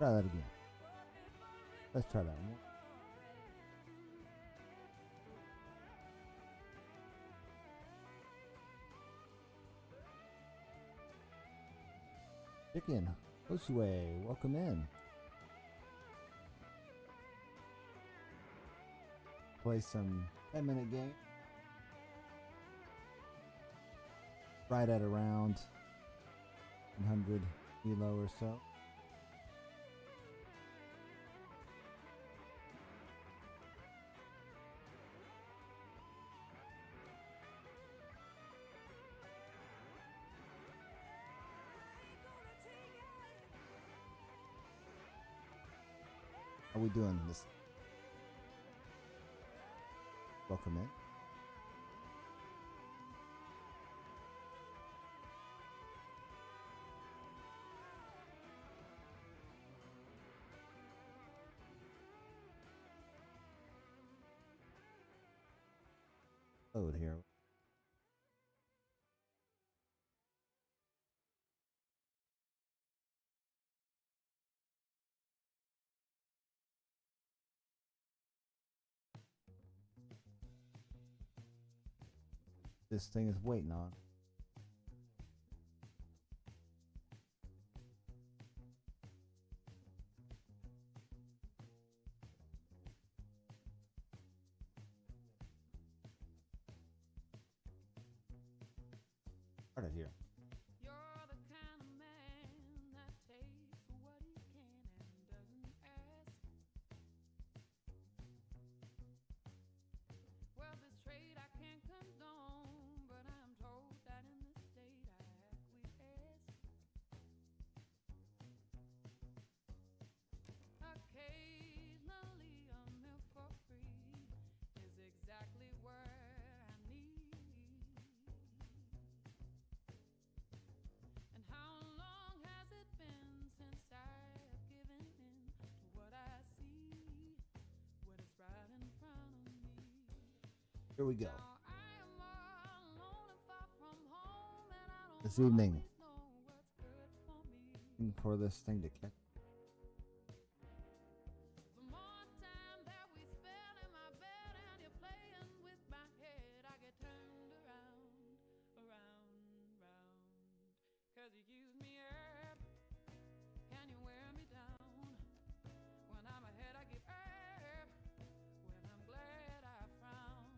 Try that again. Let's try that one. Chicken, Chewdsay, welcome in. Play some 10-minute game. Right at around 100 kilo or so. How are we doing this? Welcome in. Load here. This thing is waiting on. Started here. You're the kind of man that takes what he can and doesn't ask. Well, this trade I can't condone, but I'm told that in this state I acquiesce. Occasionally a meal for free is exactly what I need. And how long has it been since I've given in to what I see when it's right in front of me? Here we go. Now I am all alone and far from home, and I don't This evening, always know what's good for me. looking for this thing to catch. The more time that we spend in my bed and you're playing with my head, I get turned around, around, round. 'Cause you use me up and you wear me down. When I'm ahead I give up, when I'm glad I frown.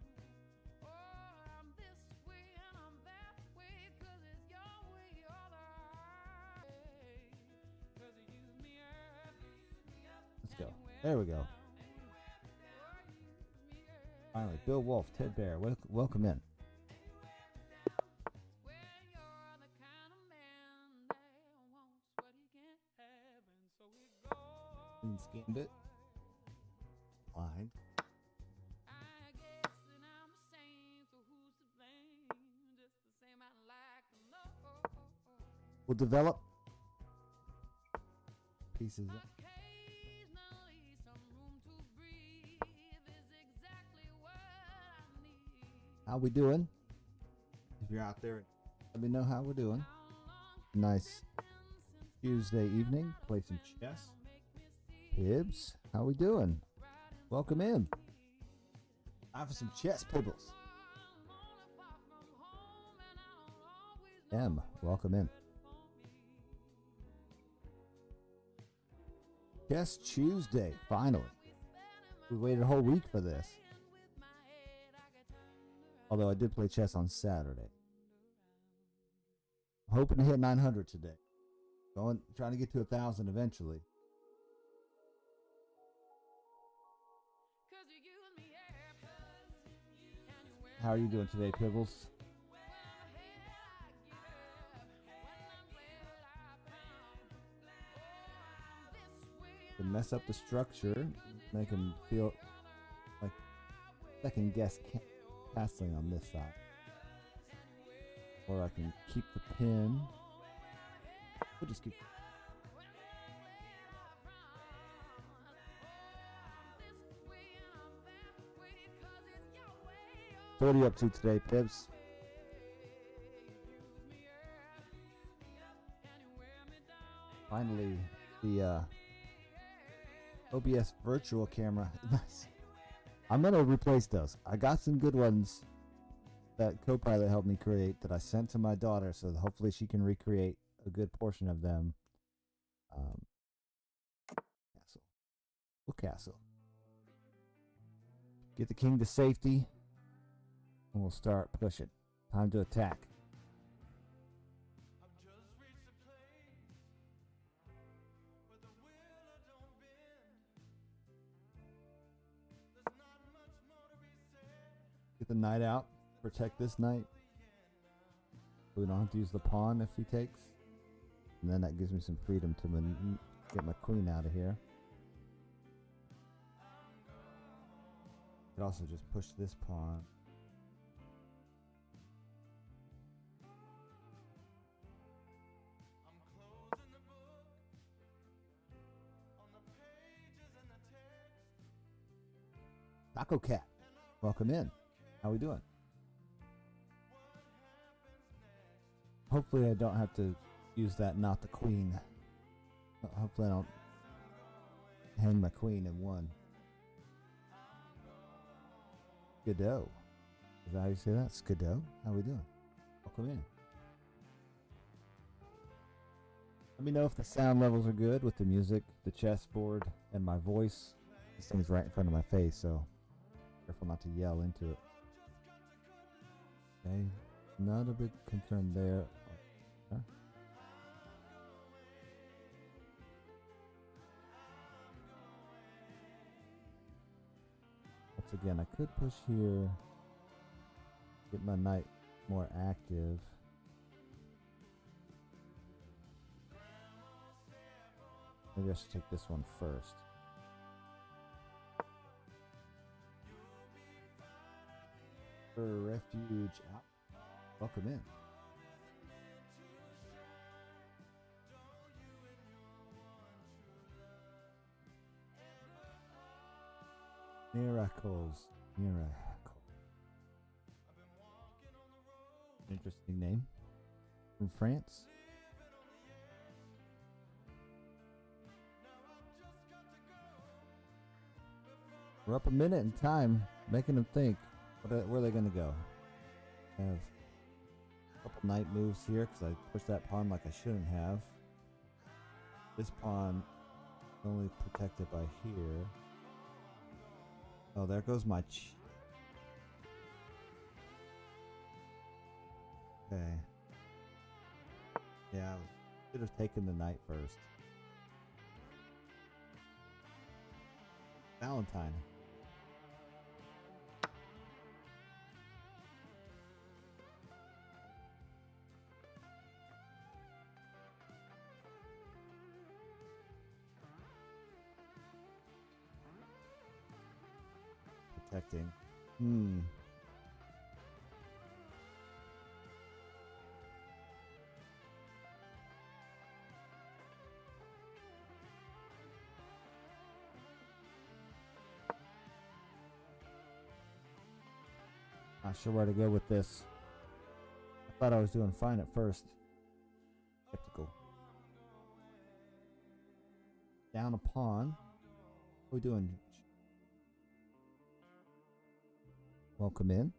Oh, I'm this way and I'm that way, 'cause it's your way or the highway. 'Cause you use me up, Let's go. There we go. Finally, Bill Wolf, Ted Bear, welcome in. Well, you're the kind of man that wants what he can't have, and so it goes. And scanned it. Line. I guess that I'm the same, so who's to blame? Just the same, I'd like to know. We'll develop pieces. Occasionally, some room to breathe is exactly what I need. How we doing? If you're out there, let me know how we're doing. Nice Tuesday evening. Play some chess. Pibs, how we doing? Welcome in. Time for some chess, Pibbles. M, welcome in. Chess Tuesday, finally. We waited a whole week for this. Although I did play chess on Saturday. I'm hoping to hit 900 today. Trying to get to 1,000 eventually. How are you doing today, Pibbles? To mess up the structure, make them feel like second guess castling on this side. Or I can keep the pin. We'll just keep. So what are you up to today, Pibs? Finally, the OBS virtual camera. Nice. I'm gonna replace those. I got some good ones that Copilot helped me create that I sent to my daughter, so hopefully she can recreate a good portion of them. Castle. Oh, castle. Get the king to safety, and we'll start pushing. Time to attack. Get the knight out. Protect this knight. We don't have to use the pawn if he takes. And then that gives me some freedom to get my queen out of here. I could also just push this pawn. Taco Cat, welcome in. How we doing? Hopefully I don't have to use that, not the queen. Hopefully I don't hang my queen in one. Skidoo. Is that how you say that? Skidoo? How we doing? Welcome in. Let me know if the sound levels are good with the music, the chessboard, and my voice. This thing's right in front of my face, so careful not to yell into it. Okay, not a big concern there. Huh? Once again, I could push here, get my knight more active. Maybe I should take this one first. Refuge out. Welcome in. Miracles. Miracle. Interesting name. From France. We're up a minute in time, making them think. Where are they going to go? I have a couple knight moves here because I pushed that pawn like I shouldn't have. This pawn is only protected by here. Oh, there goes my okay. Yeah, I should have taken the knight first. Valentine. Protecting. Not sure where to go with this. I thought I was doing fine at first. Skeptical. Down a pawn. What are we doing? Welcome in.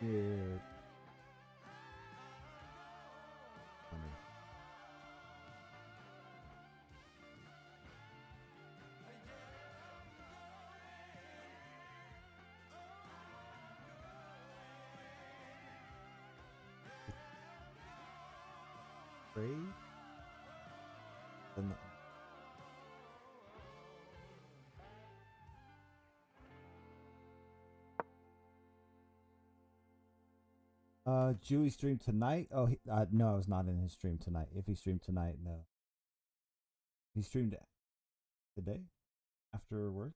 Here. Trade. Chewy streamed tonight. Oh, no, I was not in his stream tonight. If he streamed tonight, no. He streamed today after work.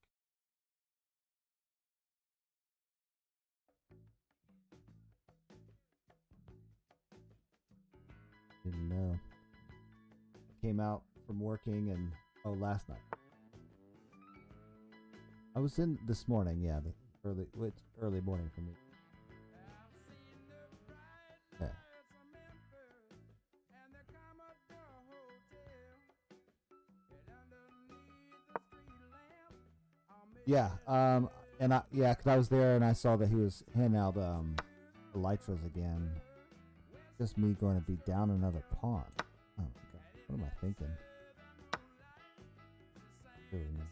Didn't know. Came out from working and last night. I was in this morning, yeah, early morning for me. Yeah. Yeah, and cause I was there and I saw that he was handing out the Elytras again. Just me going to be down another pond. Oh my god, what am I thinking? Really nice.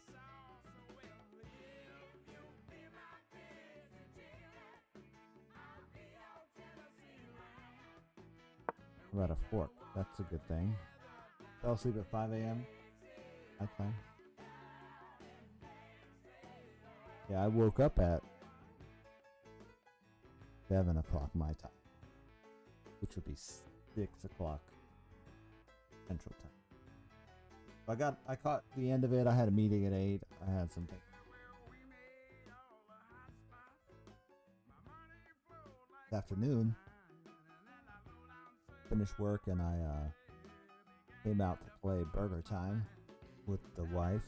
About a fork, that's a good thing. Fell asleep at 5 a.m. That's fine. Yeah, I woke up at 7 o'clock my time, which would be 6 o'clock Central Time. I caught the end of it. I had a meeting at 8. I had something. This afternoon, finished work and I came out to play Burger Time with the wife.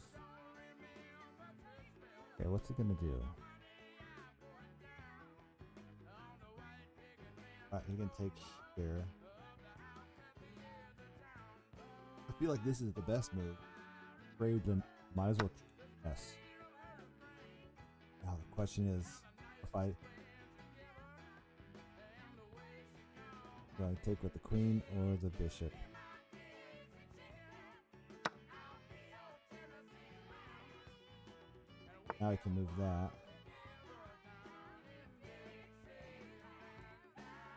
Okay, what's it gonna do? Alright, you can take here. I feel like this is the best move. Trade, then might as well. Yes. Now the question is, if I do I take with the queen or the bishop? Now I can move that.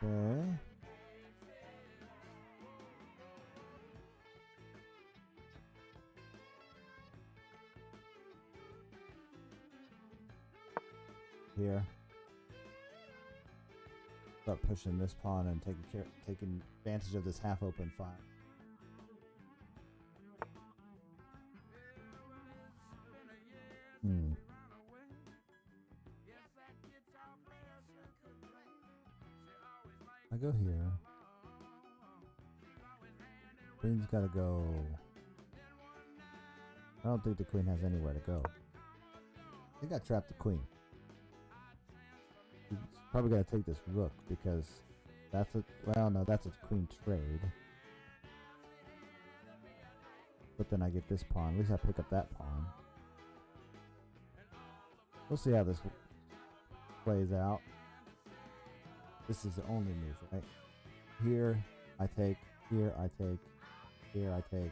Okay. Here. Start pushing this pawn and taking advantage of this half open file. I go here. Queen's gotta go. I don't think the queen has anywhere to go. I think I trapped the queen. He's probably gotta take this rook because that's a, well, no, that's a queen trade. But then I get this pawn. At least I pick up that pawn. We'll see how this plays out. This is the only move, right? Here I take, here I take, here I take.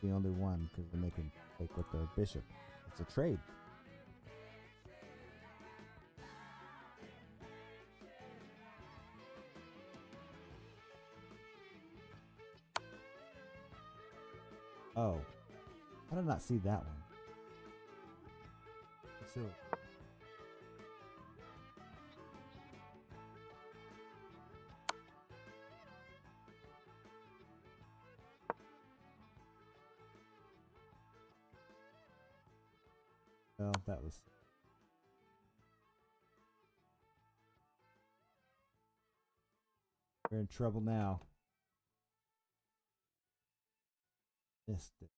The only one, because then they can take with the bishop. It's a trade. Oh, how did I not see that one? So. Oh, that was. We're in trouble now. Missed it.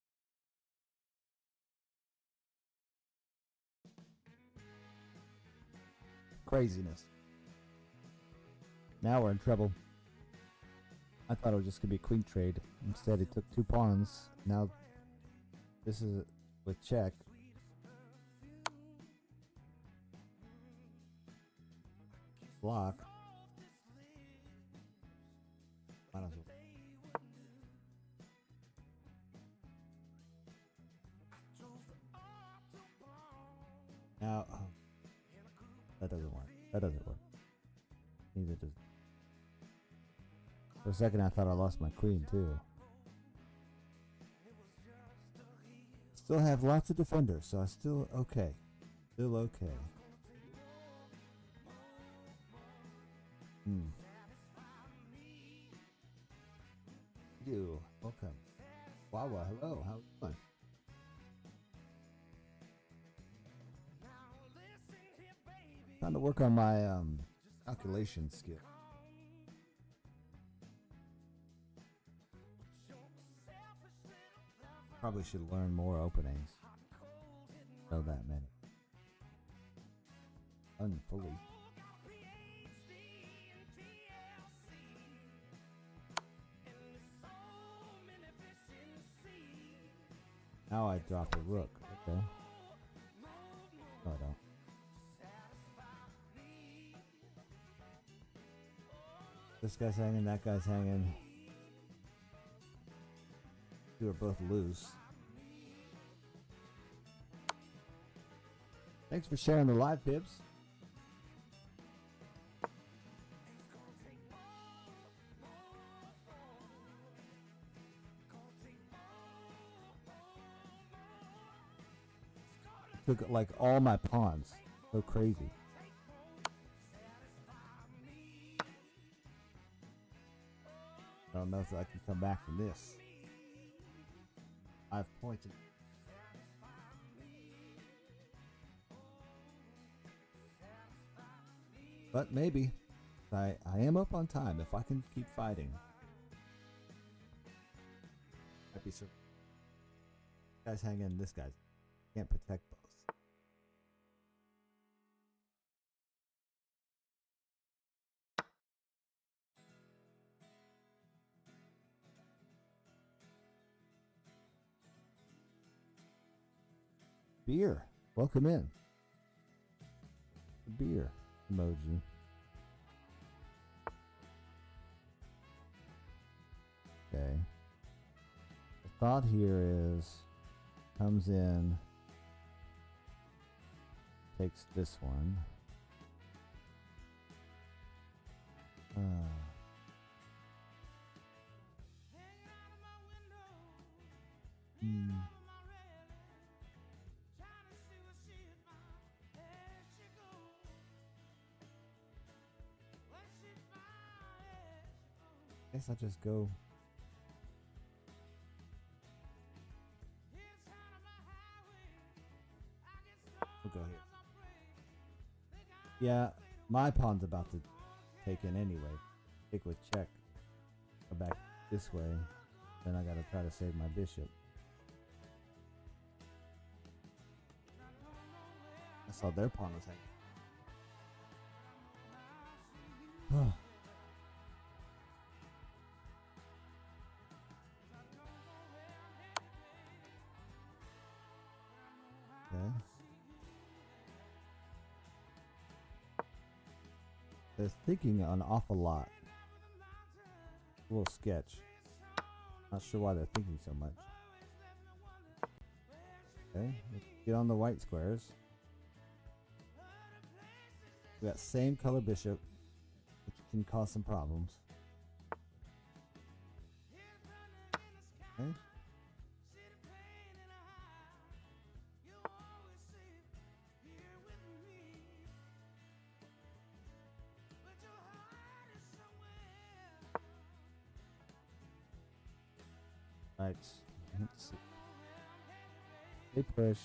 Craziness. Now we're in trouble. I thought it was just gonna be a queen trade. Instead, he took 2 pawns. Now, this is with check. Block. Might as well. Now, that doesn't work. That doesn't work. Neither does. For a second, I thought I lost my queen too. Still have lots of defenders, so I'm still okay. Still okay. You welcome. Wawa, hello. How are you doing? Trying to work on my calculation skill. Probably should learn more openings. Know that many. Unfully. Now I drop a rook. Okay. Oh, I don't. This guy's hanging, that guy's hanging. You are both loose. Thanks for sharing the live, Pips. Took like all my pawns. So crazy. I don't know if I can come back from this. I've pointed. But maybe. I am up on time if I can keep fighting. Might be some guys hanging. This guy's can't protect both. Beer. Welcome in. The beer emoji. Okay. The thought here is comes in, takes this one. Guess I'll just go. We'll go here. Yeah, my pawn's about to take in anyway. Take with check. Go back this way. Then I gotta try to save my bishop. I saw their pawn was hanging. Okay. They're thinking an awful lot. A little sketch. Not sure why they're thinking so much. Okay, let's get on the white squares. We got same color bishop, which can cause some problems. Okay. Right, let's see. They push.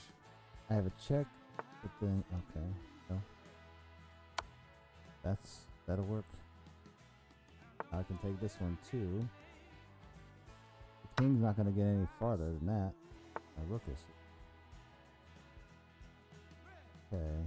I have a check, but then okay, no. That'll work. I can take this one too. The king's not gonna get any farther than that. My rook is. Okay.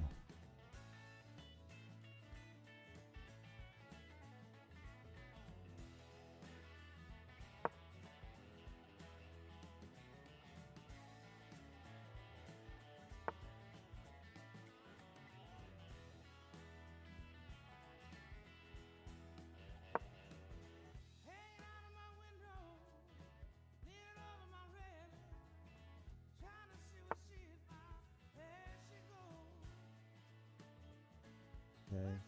Okay.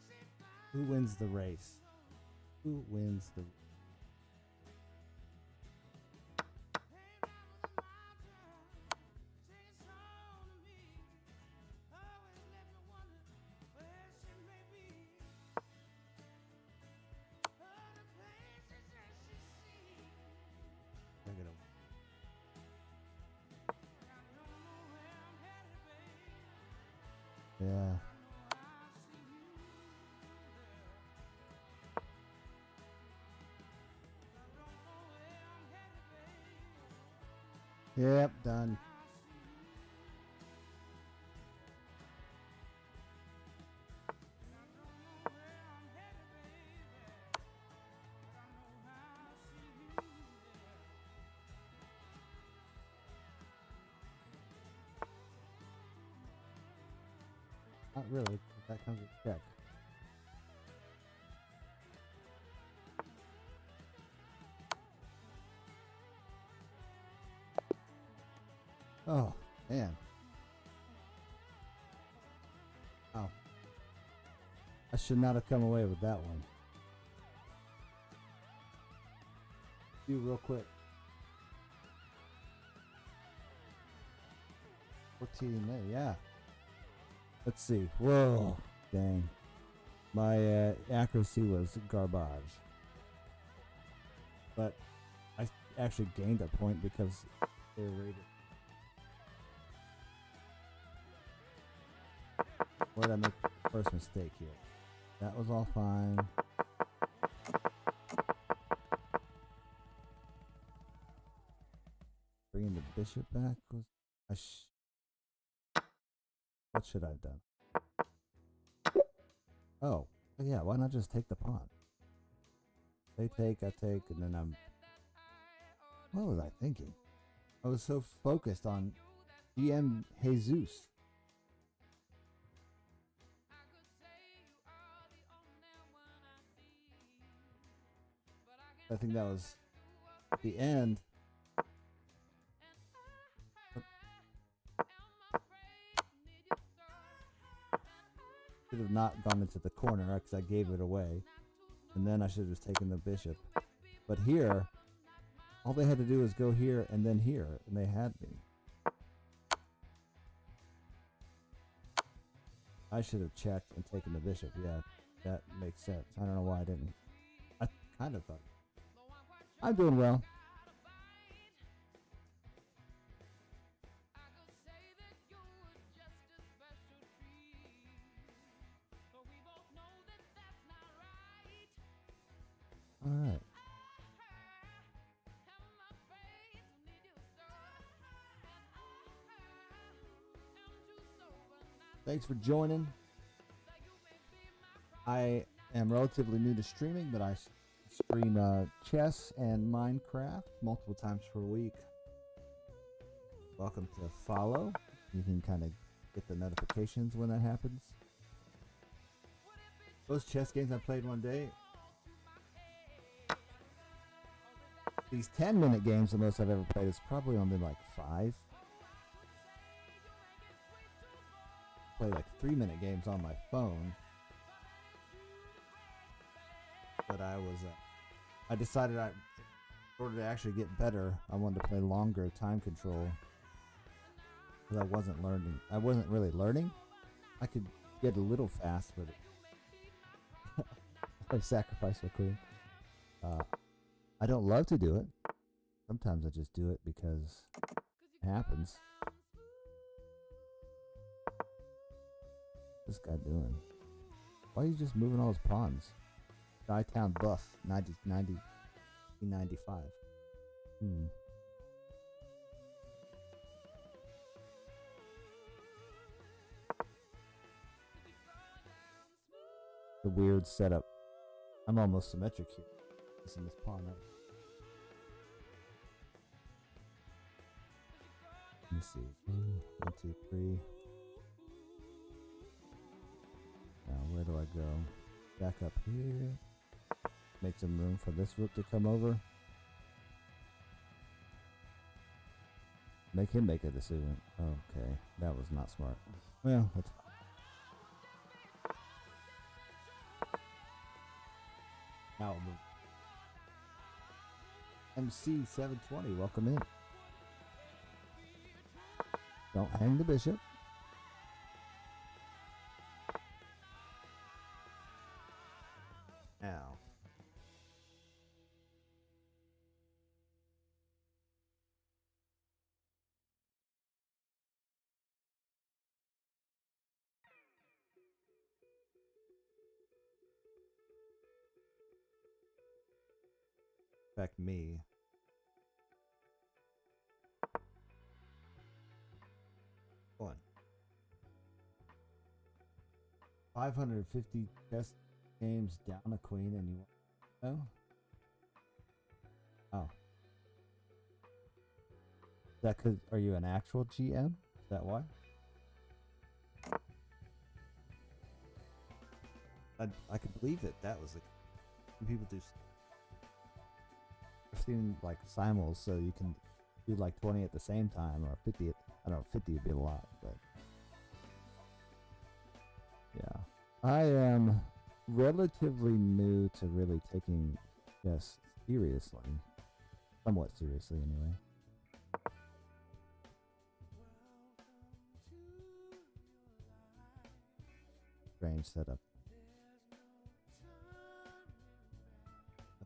Who wins the race? Who wins the Yeah. Yep, done. Not really, but that comes with check. Oh, man. Oh. I should not have come away with that one. Do real quick. 14, yeah. Let's see. Whoa. Dang. My accuracy was garbage. But I actually gained a point because they rated. Where did I make the first mistake here? That was all fine. Bringing the bishop back was... What should I have done? Oh, yeah, why not just take the pawn? They take, I take, and then I'm... What was I thinking? I was so focused on GM Jesus. I think that was at the end. Should have not gone into the corner because I gave it away. And then I should have just taken the bishop. But here, all they had to do was go here and then here. And they had me. I should have checked and taken the bishop. Yeah, that makes sense. I don't know why I didn't. I kind of thought. I'm doing well. All right. Thanks for joining. I am relatively new to streaming, but I stream chess and Minecraft multiple times per week. Welcome to follow. You can kind of get the notifications when that happens. Those chess games I played one day. These 10-minute games, the most I've ever played is probably only like 5. Play like 3-minute games on my phone. But I decided in order to actually get better, I wanted to play longer time control. Because I wasn't learning. I wasn't really learning. I could get a little fast, but I sacrificed my queen. I don't love to do it. Sometimes I just do it because it happens. What's this guy doing? Why are you just moving all his pawns? Skytown buff, 1995. The weird setup. I'm almost symmetric here. Missing this pawn right. Let me see. 1, 2, 3. Now where do I go? Back up here. Make some room for this rook to come over. Make him make a decision. Okay, that was not smart. Well, that's now I'll move. MC 720, welcome in. Don't hang the bishop. Now. Affect me. 550 chess games down a queen and you want. Oh. Is that because are you an actual GM? Is that why? I could believe that was the people do. I've seen like simuls, so you can do like 20 at the same time or 50. I don't know, 50 would be a lot, but yeah. I am relatively new to really taking chess seriously, somewhat seriously anyway. Strange setup.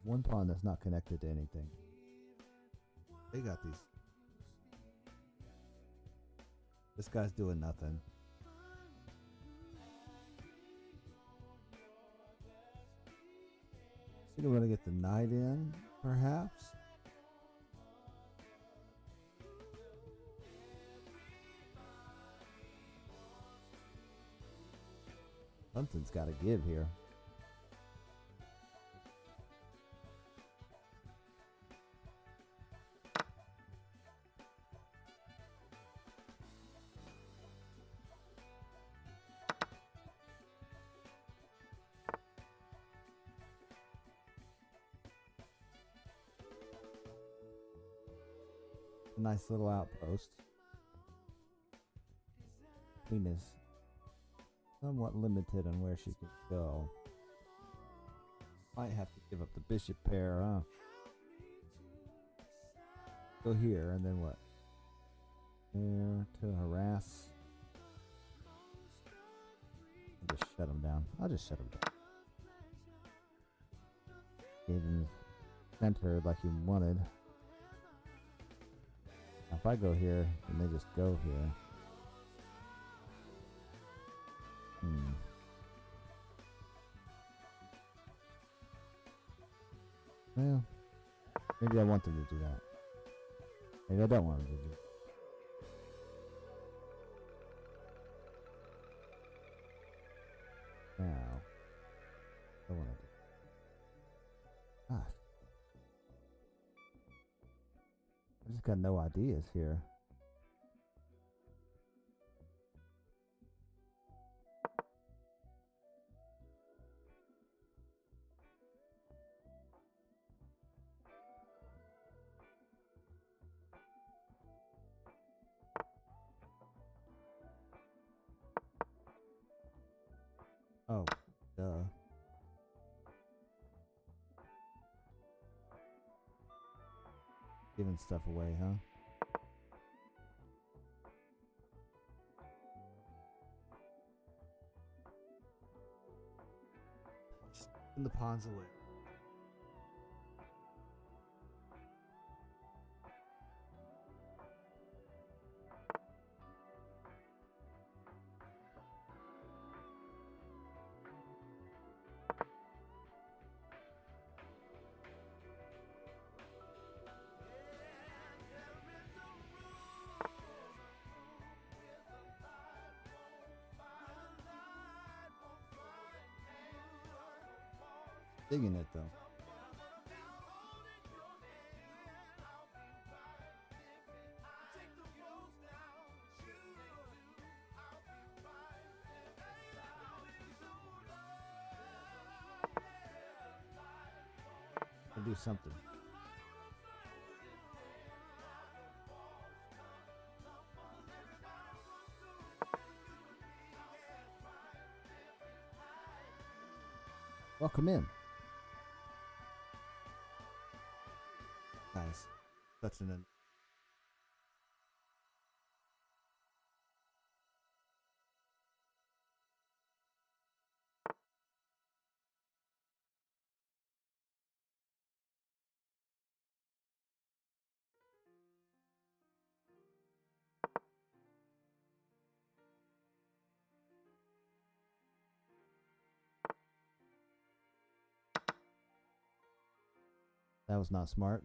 One pawn that's not connected to anything. They got these. This guy's doing nothing. You want to get the knight in, perhaps? Something's got to give here. A nice little outpost. Queen is somewhat limited on where she can go. Might have to give up the bishop pair, huh? Go here, and then what? There to harass. I'll just shut him down. I'll just shut him down. Gave him center like he wanted. Now if I go here, then they just go here. Well, maybe I want them to do that. Maybe I don't want them to do it. Now, I want to do. I just got no ideas here. Oh, duh. Giving stuff away, huh? Just send the pawns away. Digging it though. I'll do something. Welcome in. Nice. That's an. That was not smart.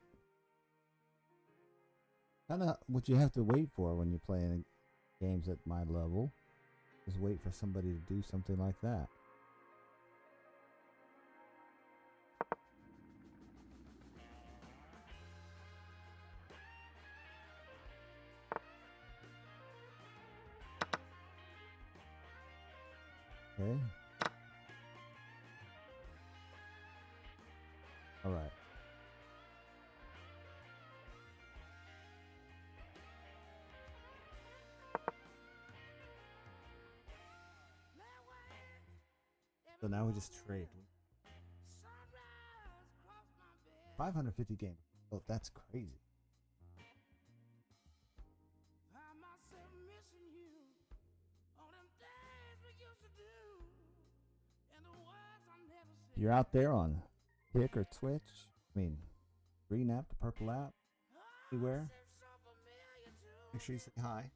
Kind of what you have to wait for when you're playing games at my level is wait for somebody to do something like that. Okay. All right. So now we just trade. 550 games. Oh, that's crazy. You're out there on Kick or Twitch. I mean, green app, the purple app, anywhere. Make sure you say hi.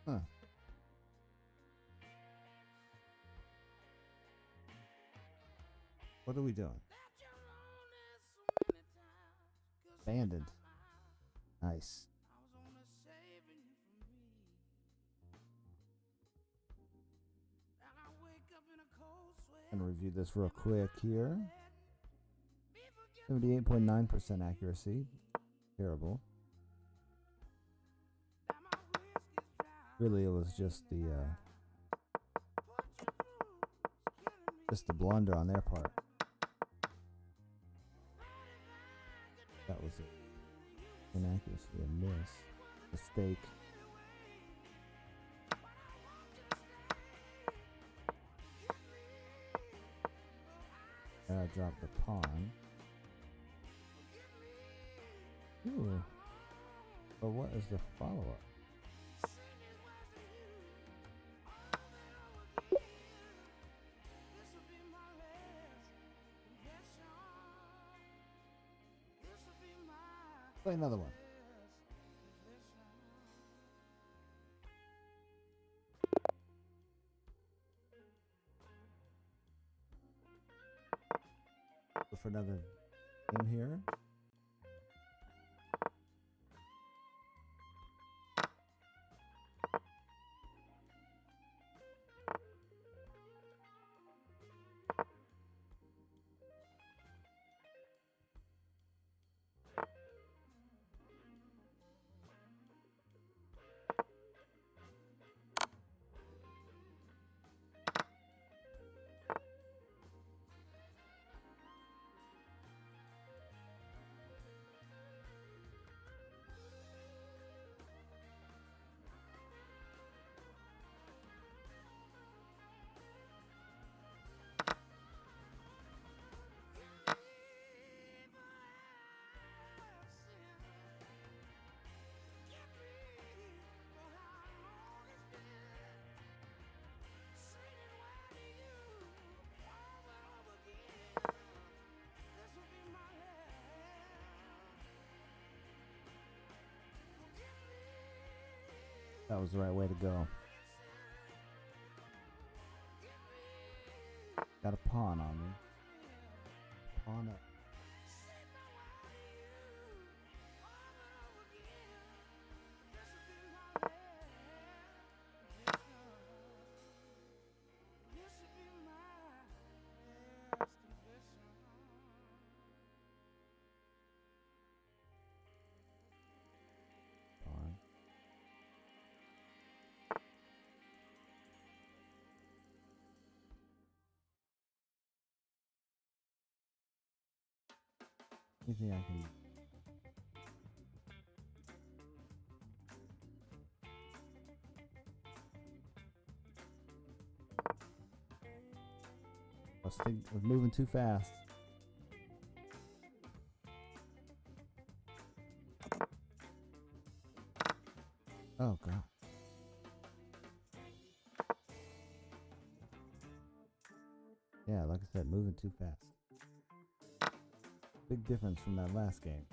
Huh. What are we doing? Abandoned. Nice. Gonna review this real quick here. 78.9% accuracy. Terrible. Really, it was just the blunder on their part. That was an inaccuracy, a miss, mistake. I dropped the pawn. Ooh. But what is the follow-up? Play another one. Go for another game here. That was the right way to go. Got a pawn on me. Pawn up. Pawn. Anything I can. I was moving too fast. Oh, God. Yeah, like I said, moving too fast. Big difference from that last game.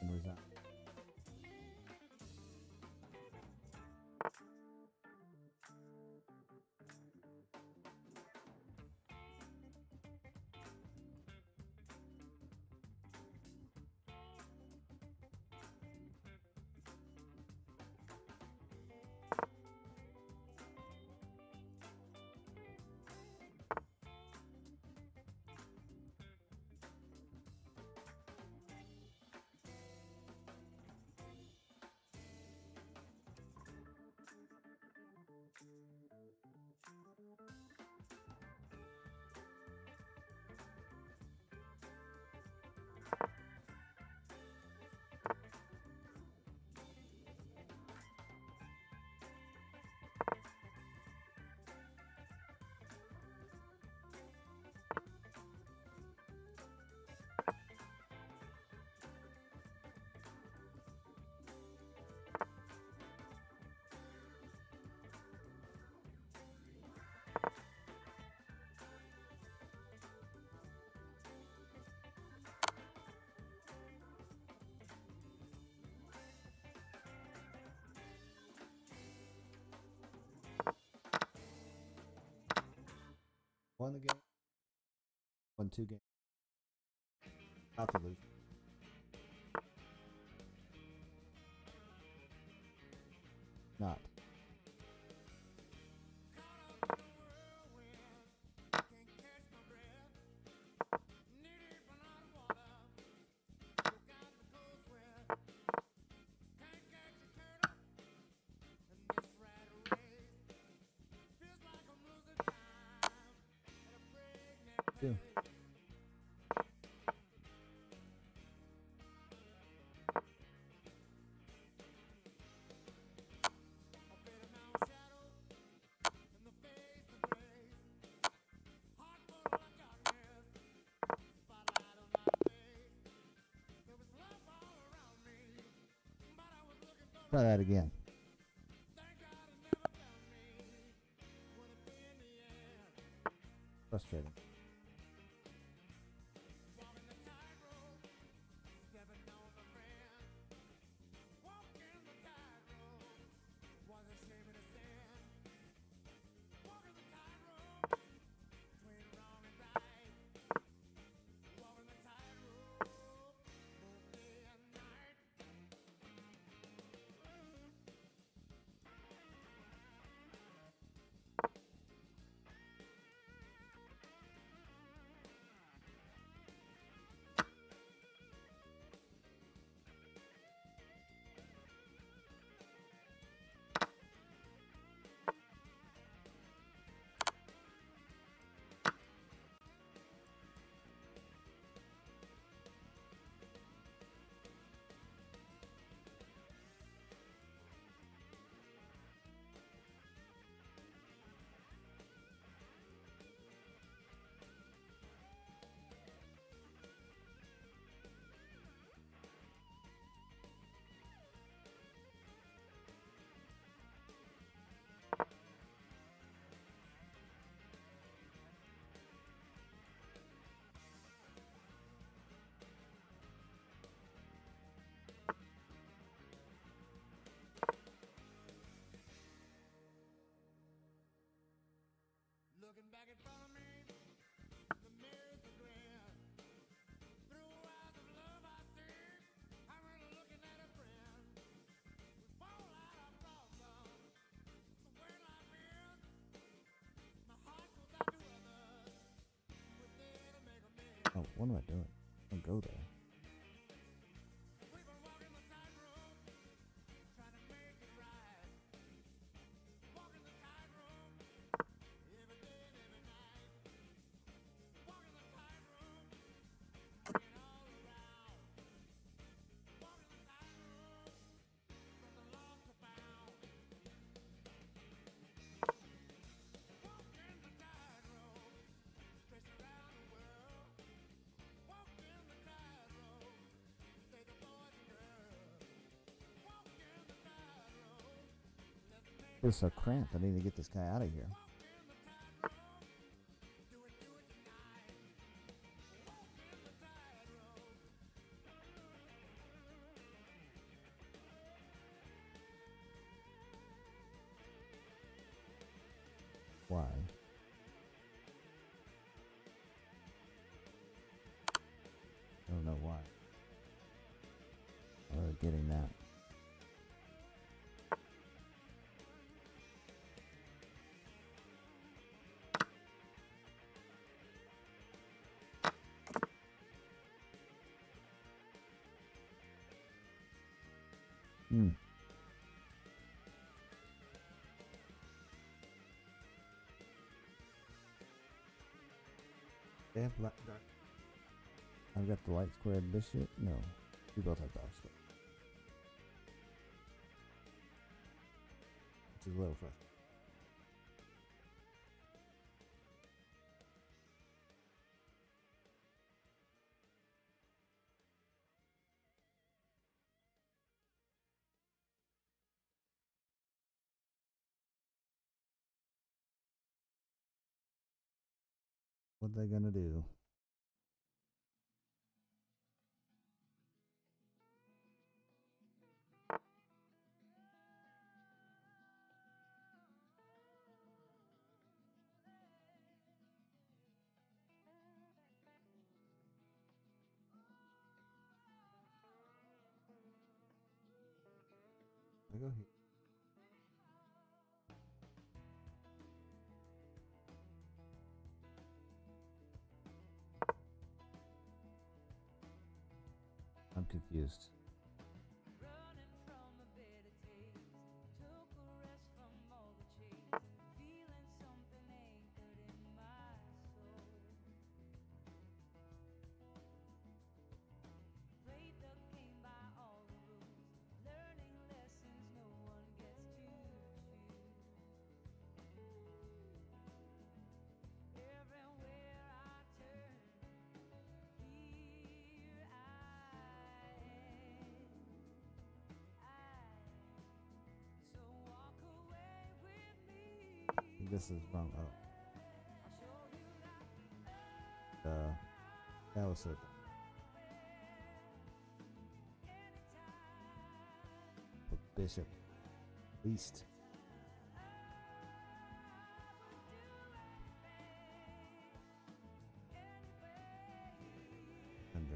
And resign. Won the game. Won 2 games. About to lose. Not. Two. Try that again. frustrating. Looking back in front of me, the mirror's a grin. Through eyes of love I see, I'm really looking at a friend. We fall out of problems, it's the way life is. My heart goes out to others, we're there to make amends. Oh, what am I doing? Don't go there. We've been walking the tightrope, trying to make it right. Walking the tightrope, every day and every night. Walking the tightrope, bringing all around. Walking the tightrope, from the lost to found. Walking the tightrope, stretched around the world. Walking the tightrope, say the boys and girls. Walking the tightrope, let's make It's so cramped. I need to get this guy out of here. walking the tightrope, do it tonight. Walking the tightrope. Why? I don't know why. I'm really getting that. Hmm. They have black dark. I've got the light squared bishop. No, we both have dark square. Which is a little frustrating. What are they gonna do? I go here. I'm confused. Running from a bitter taste, took a rest from all the chase, feeling something anchored in my soul. Played the game by all the rules, learning lessons no one gets to choose. Everywhere I turn, here I am. So walk away with me. This is wrong. Oh, I'll show you like That was it. For Bishop, least. Under.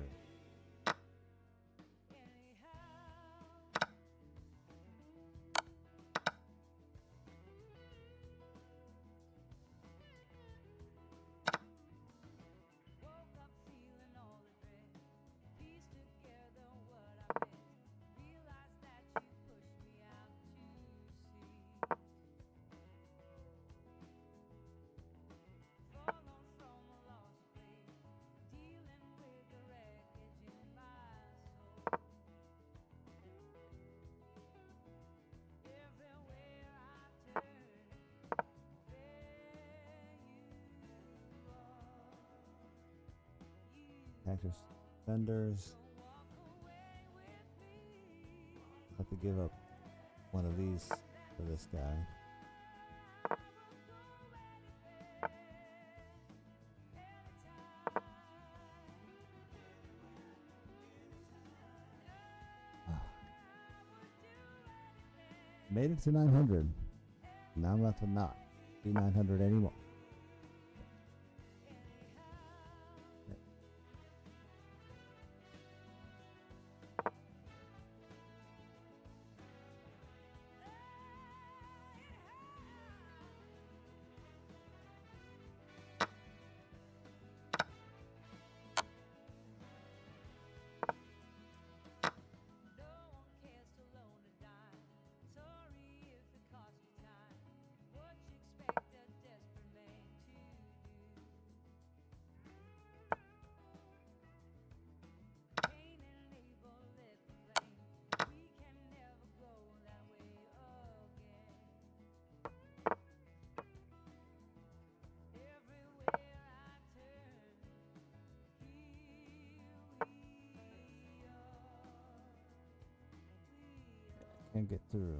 Actors, vendors. Have to give up one of these for this guy. Made it to 900. Now I'm about to not be 900 anymore. Can't get through.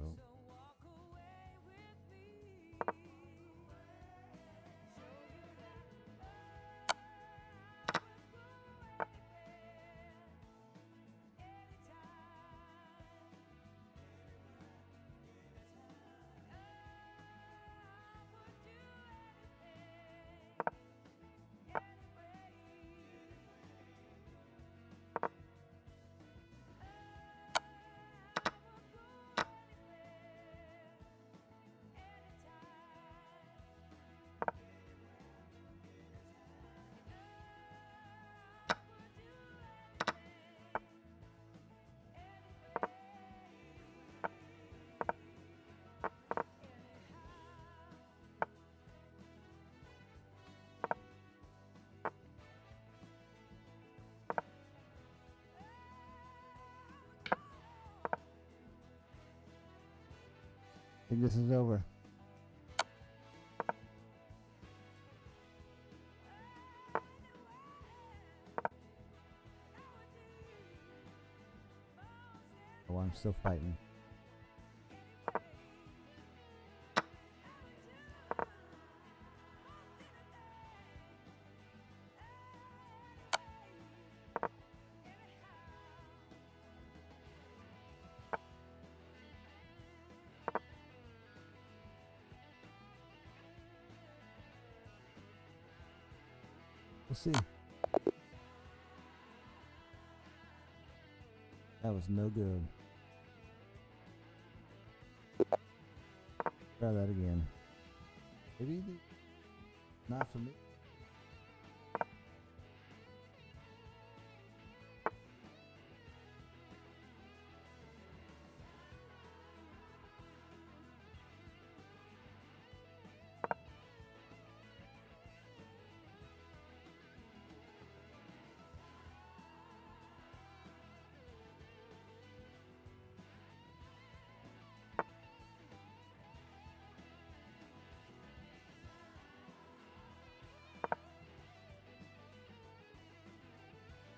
I think this is over. Oh, I'm still fighting. We'll see. That was no good. Try that again. Maybe not for me.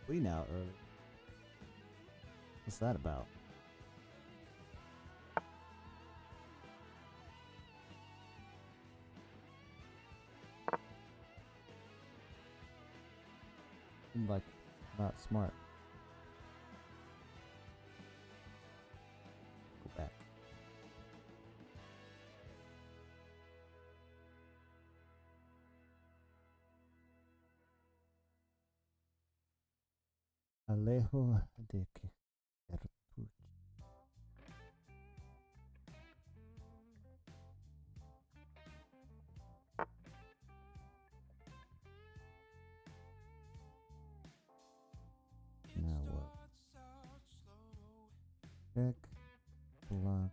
We now early. What's that about? like not smart. Go back. Alejo de Cartucho. Now what? Check, block.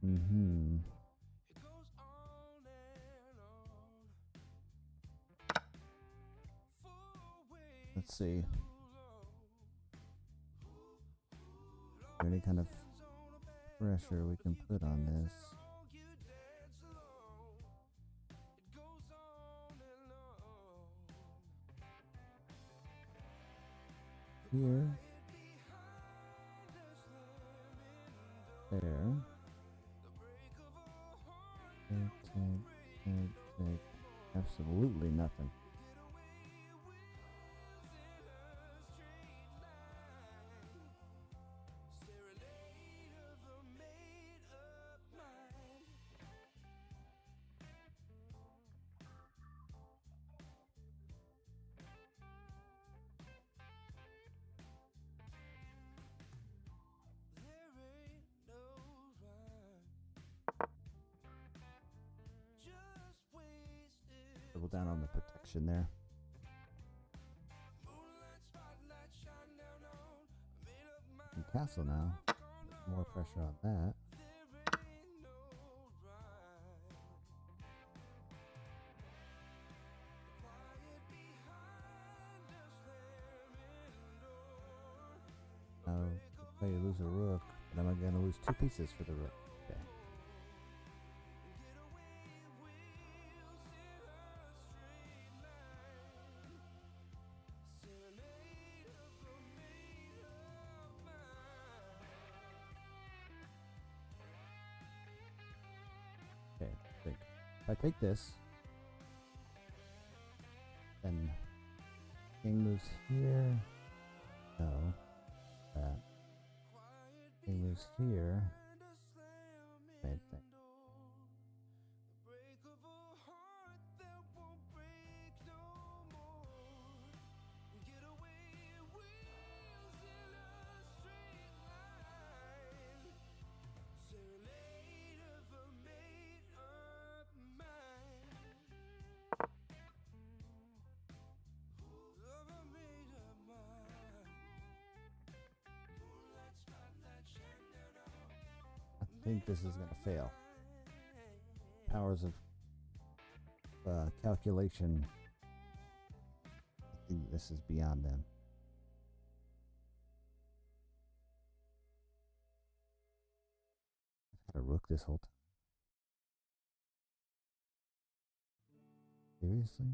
Mm-hmm. Let's see. Is there any kind of pressure we can put on this? Here. There. Take. Absolutely nothing. Double down on the protection there. And castle now. More pressure on that. Now, if I lose a rook, but am I going to lose 2 pieces for the rook? Okay. Okay, think. If I take this, then king moves here. No. That. King moves here. Same thing. I think this is going to fail. Powers of calculation. I think this is beyond them. I've had a rook this whole time. Seriously?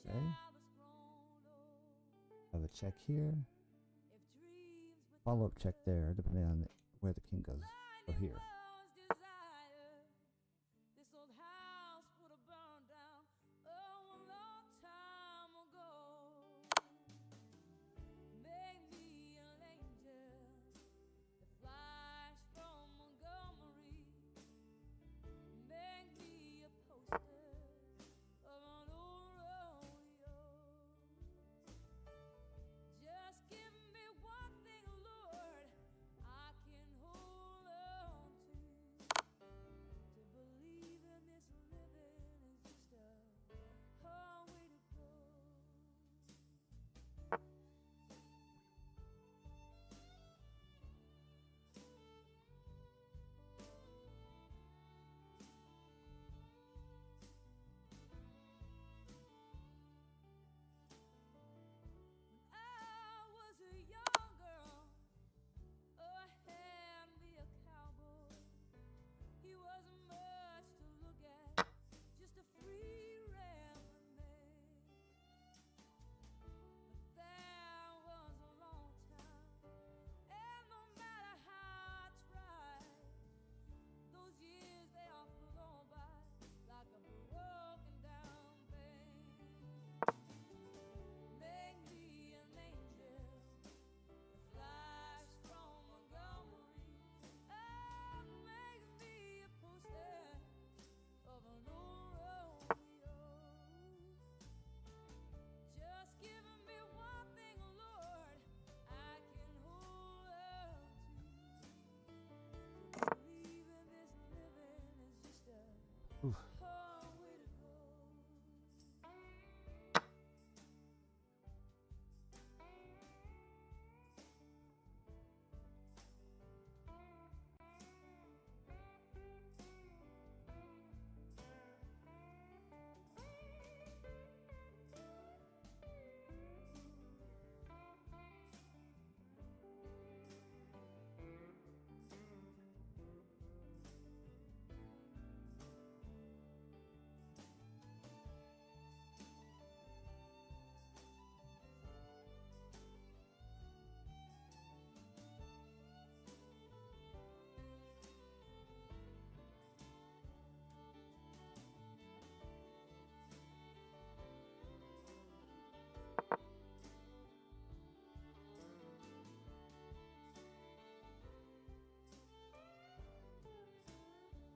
Okay. Have a check here. Follow-up check there, depending on where the king goes. So here. Oof.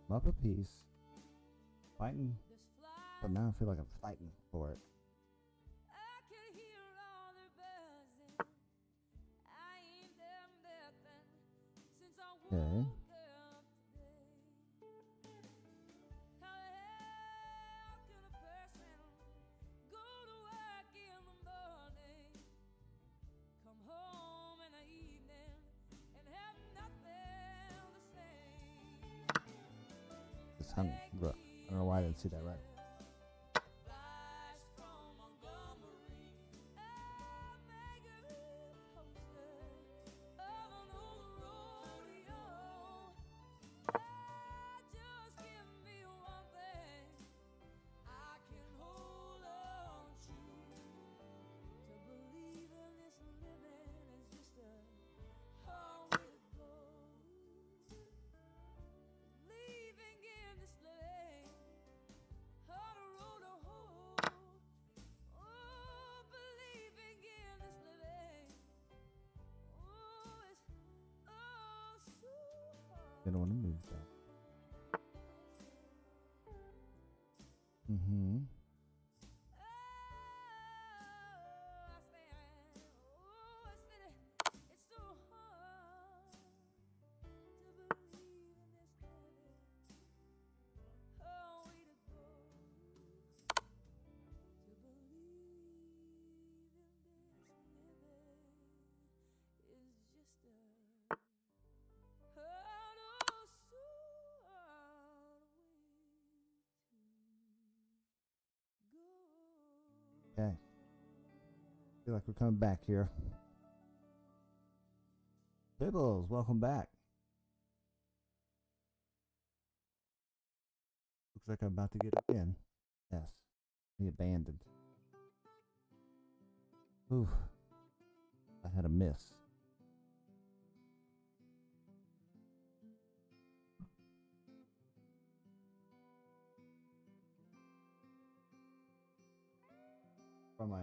I'm up a piece. Fighting. But now I feel like I'm fighting for it. Okay. It's hung. Look, I don't know why I didn't see that right. I don't want to move that. Mm-hmm. Okay. Feel like we're coming back here. Bibbles, welcome back. Looks like I'm about to get in. Yes. Be abandoned. Ooh. I had a miss. From my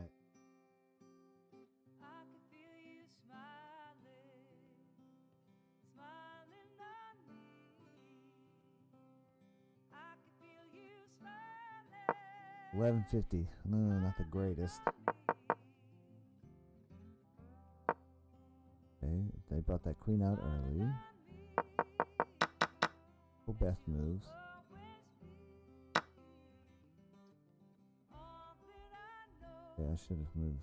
$11.50. No, not the greatest. Okay, they brought that queen out early. Full best moves. Yeah, I should have moved.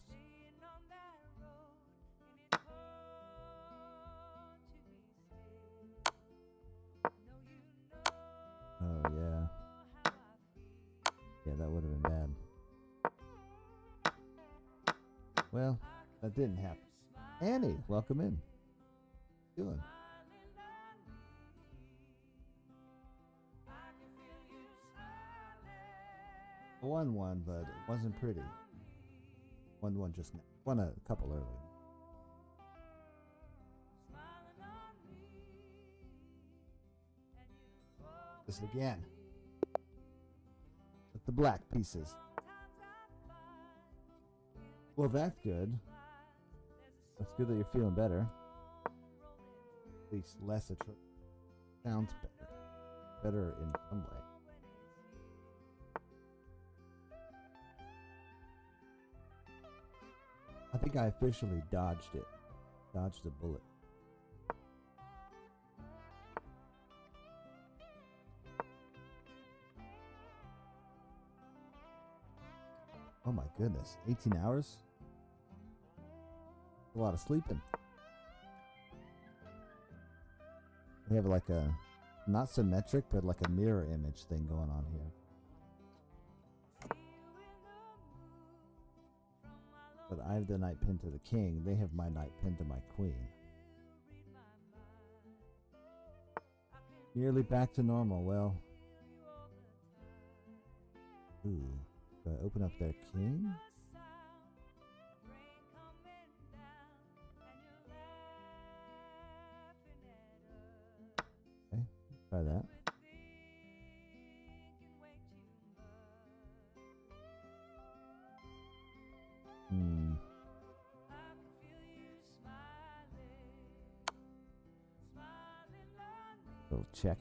Oh, yeah. Yeah, that would have been bad. Well, that didn't happen. Annie, welcome in. How you doing? 1-1, but it wasn't pretty. 1-1 just now. Won a couple early. This again. With the black pieces. Well, that's good. That's good that you're feeling better. At least less sounds better. Better in some way. I think I officially dodged it. Dodged a bullet. Oh my goodness, 18 hours? A lot of sleeping. We have like a, not symmetric, but like a mirror image thing going on here. But I have the knight pinned to the king. They have my knight pinned to my queen. Nearly back to normal. Well. Ooh. Do I open up their king? Okay. Try that. Little check.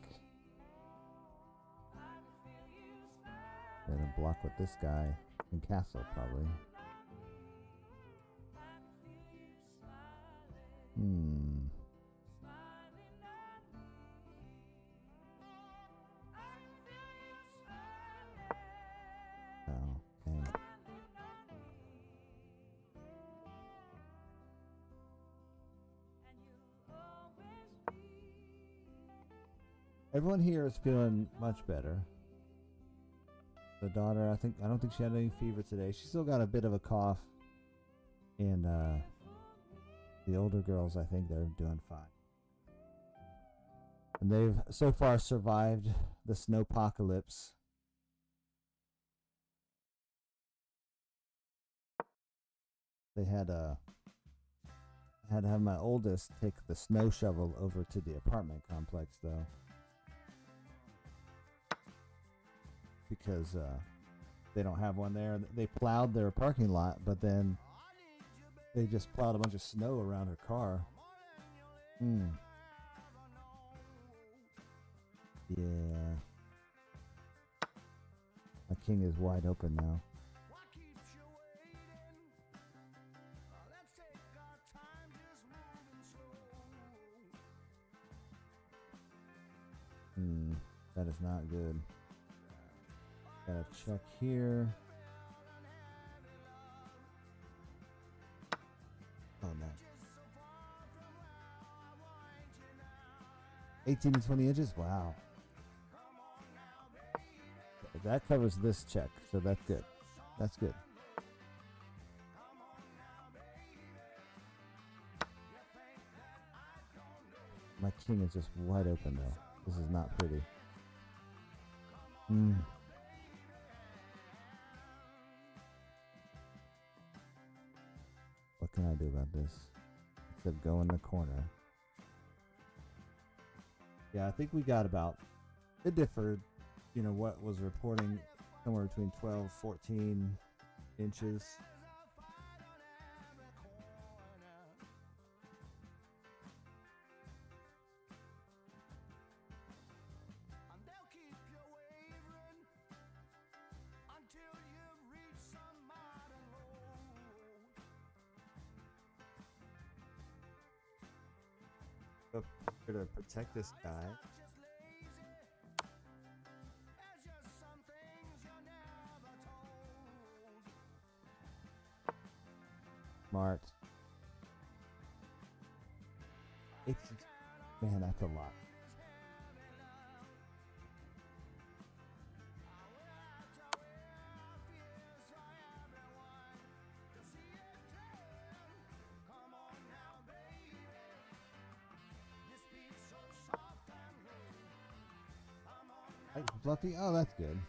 Gonna block with this guy in castle probably. Oh, dang. Everyone here is feeling much better. The daughter, I don't think she had any fever today. She still got a bit of a cough. And the older girls, I think they're doing fine. And they've so far survived the snowpocalypse. They had I had to have my oldest take the snow shovel over to the apartment complex though. Because they don't have one there. They plowed their parking lot, but then they just plowed a bunch of snow around her car. Yeah. My king is wide open now. That is not good. Gotta check here. Oh no. 18 to 20 inches? Wow. That covers this check, so that's good. That's good. My king is just wide open though. This is not pretty. What can I do about this? Except go in the corner. Yeah, I think we got about, it differed, you know, what was reporting somewhere between 12, 14 inches. Here to protect this guy. Smart. Man, that's a lot. Fluffy? Oh, that's good.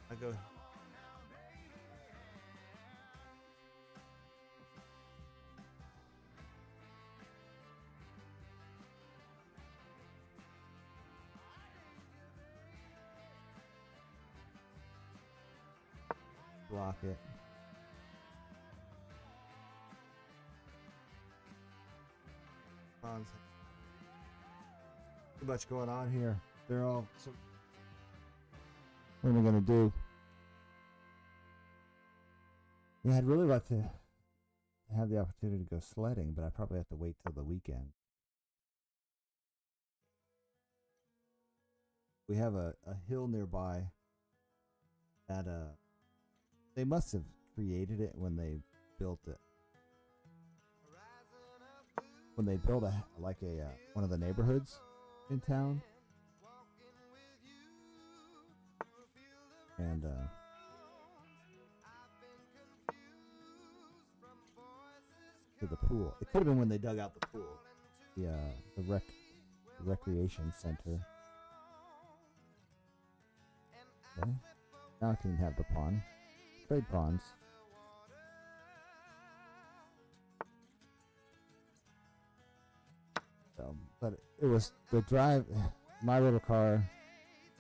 I go. Block it. Too much going on here. They're all. So what am I gonna do? Yeah, I'd really like to have the opportunity to go sledding, but I probably have to wait till the weekend. We have a hill nearby that they must have created it when they built it. When they built one of the neighborhoods in town, and to the pool. It could have been when they dug out the pool, the recreation center. Okay. Now I can have the pond. Trade ponds. But it was the drive. My little car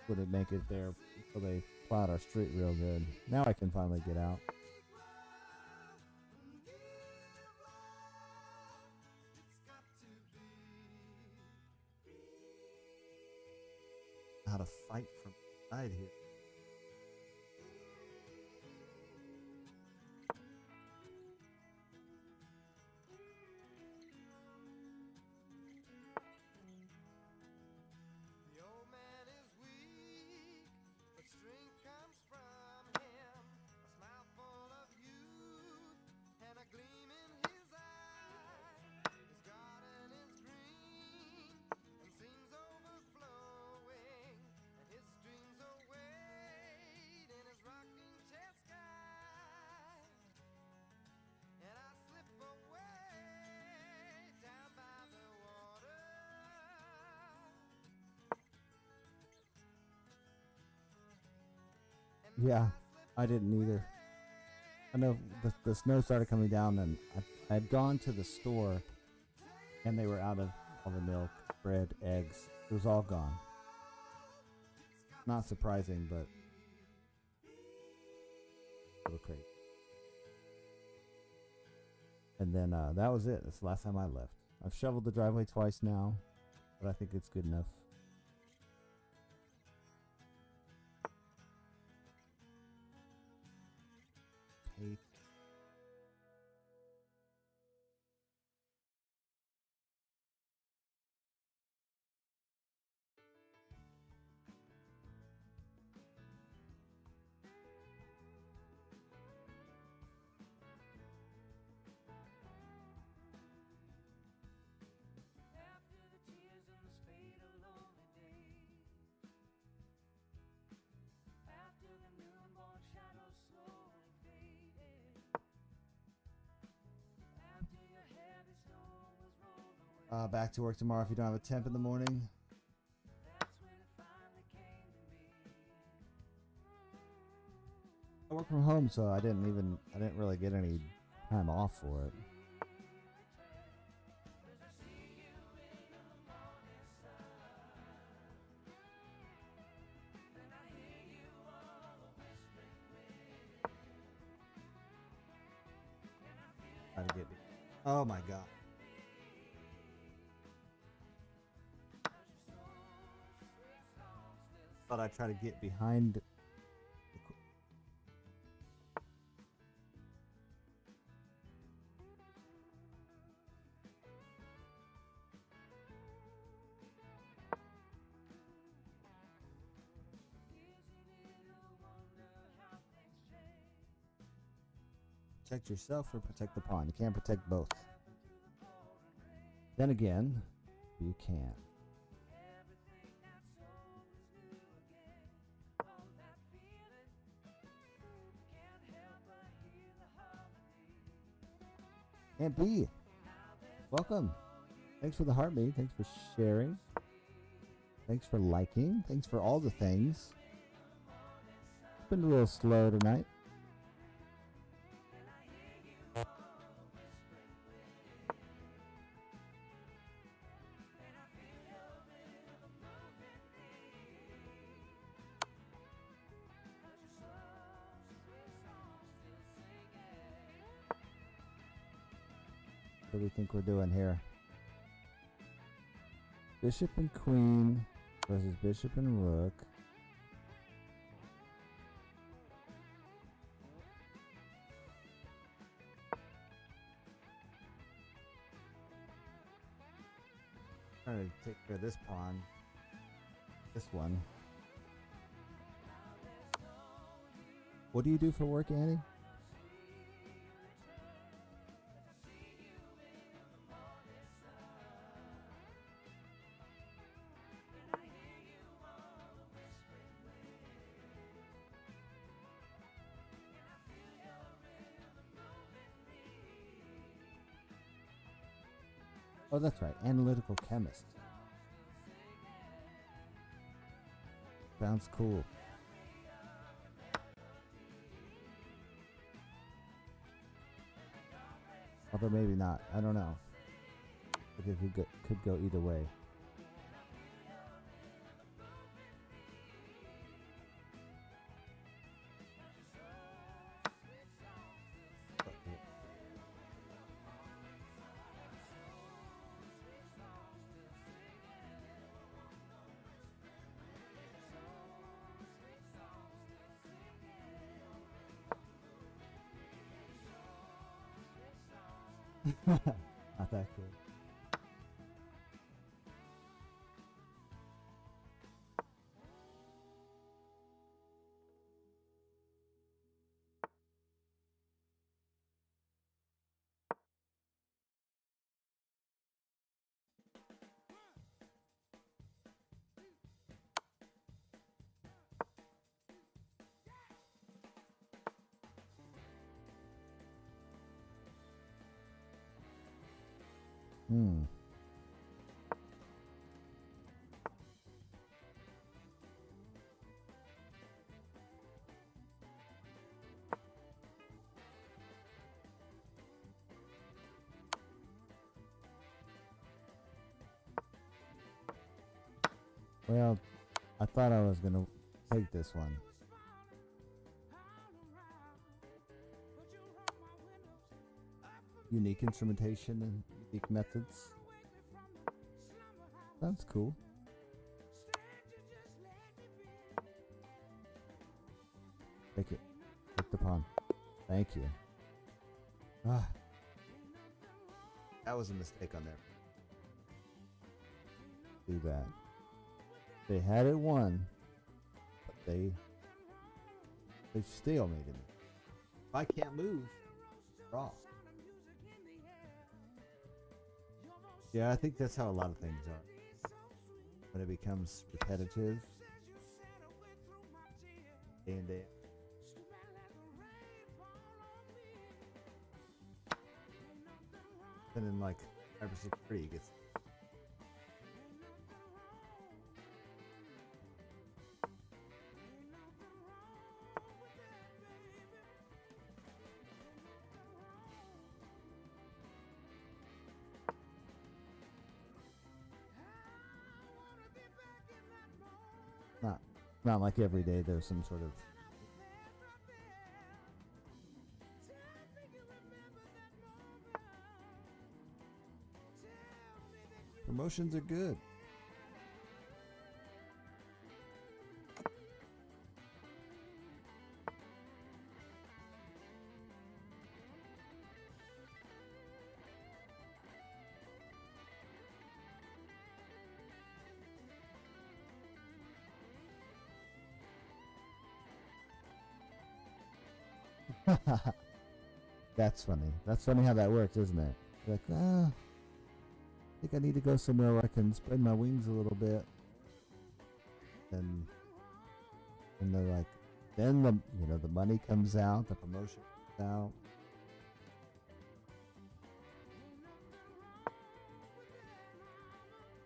wouldn't make it there, so they plowed our street real good. Now I can finally get out. How to fight from inside here. Yeah, I didn't either. I know the snow started coming down, and I had gone to the store, and they were out of all the milk, bread, eggs. It was all gone. Not surprising, but a little crazy. And then that was it. That's the last time I left. I've shoveled the driveway twice now, but I think it's good enough. Hate. Back to work tomorrow if you don't have a temp in the morning. I work from home, so I didn't really get any time off for it. Try to get me. Oh my god. Thought I'd try to get behind. Protect yourself or protect the pond. You can't protect both. Then again, you can. Aunt B, welcome. Thanks for the heartbeat. Thanks for sharing. Thanks for liking. Thanks for all the things. It's been a little slow tonight. What do we think we're doing here? Bishop and queen versus bishop and rook. Trying to take care of this pawn. This one. What do you do for work, Annie? Oh, that's right. Analytical chemist. Sounds cool. Although maybe not. I don't know. It could go either way. Not that cool. Hmm. Well, I thought I was gonna take this one. Unique instrumentation and unique methods. Sounds cool. Take it. Take the pawn. Thank you. Ah. That was a mistake on there. Do that. They had it won, but they stalemated me. If I can't move, draw. Yeah, I think that's how a lot of things are. When it becomes repetitive, day in day out. And then like 5 or 6 3 gets. Not like every day there's some sort of promotions are good. That's funny. That's funny how that works, isn't it? You're like, I think I need to go somewhere where I can spread my wings a little bit. And they're like, then the money comes out, the promotion comes out.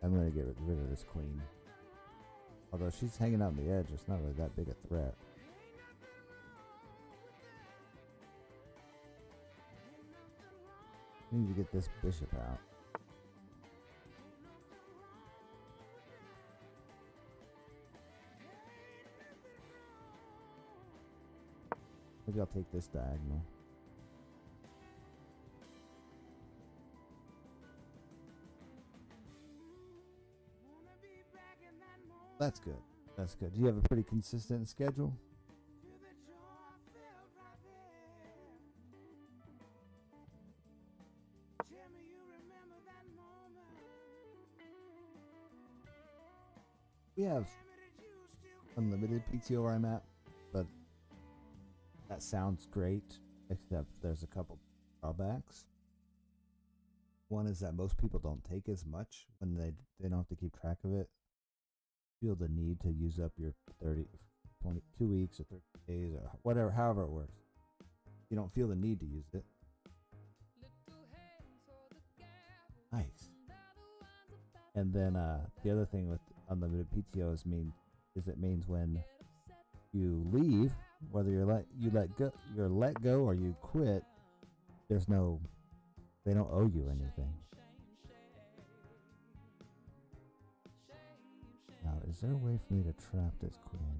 I'm gonna get rid of this queen. Although she's hanging out on the edge, it's not really that big a threat. I need to get this bishop out. Maybe I'll take this diagonal. That's good. That's good. Do you have a pretty consistent schedule? We have unlimited PTO where I'm at, but that sounds great, except there's a couple drawbacks. One is that most people don't take as much when they don't have to keep track of it. Feel the need to use up your 30, 22 weeks or 30 days or whatever, however it works. You don't feel the need to use it. Nice. And then the other thing with unlimited PTO is it means when you leave, whether you're let go or you quit, they don't owe you anything. Now, is there a way for me to trap this queen?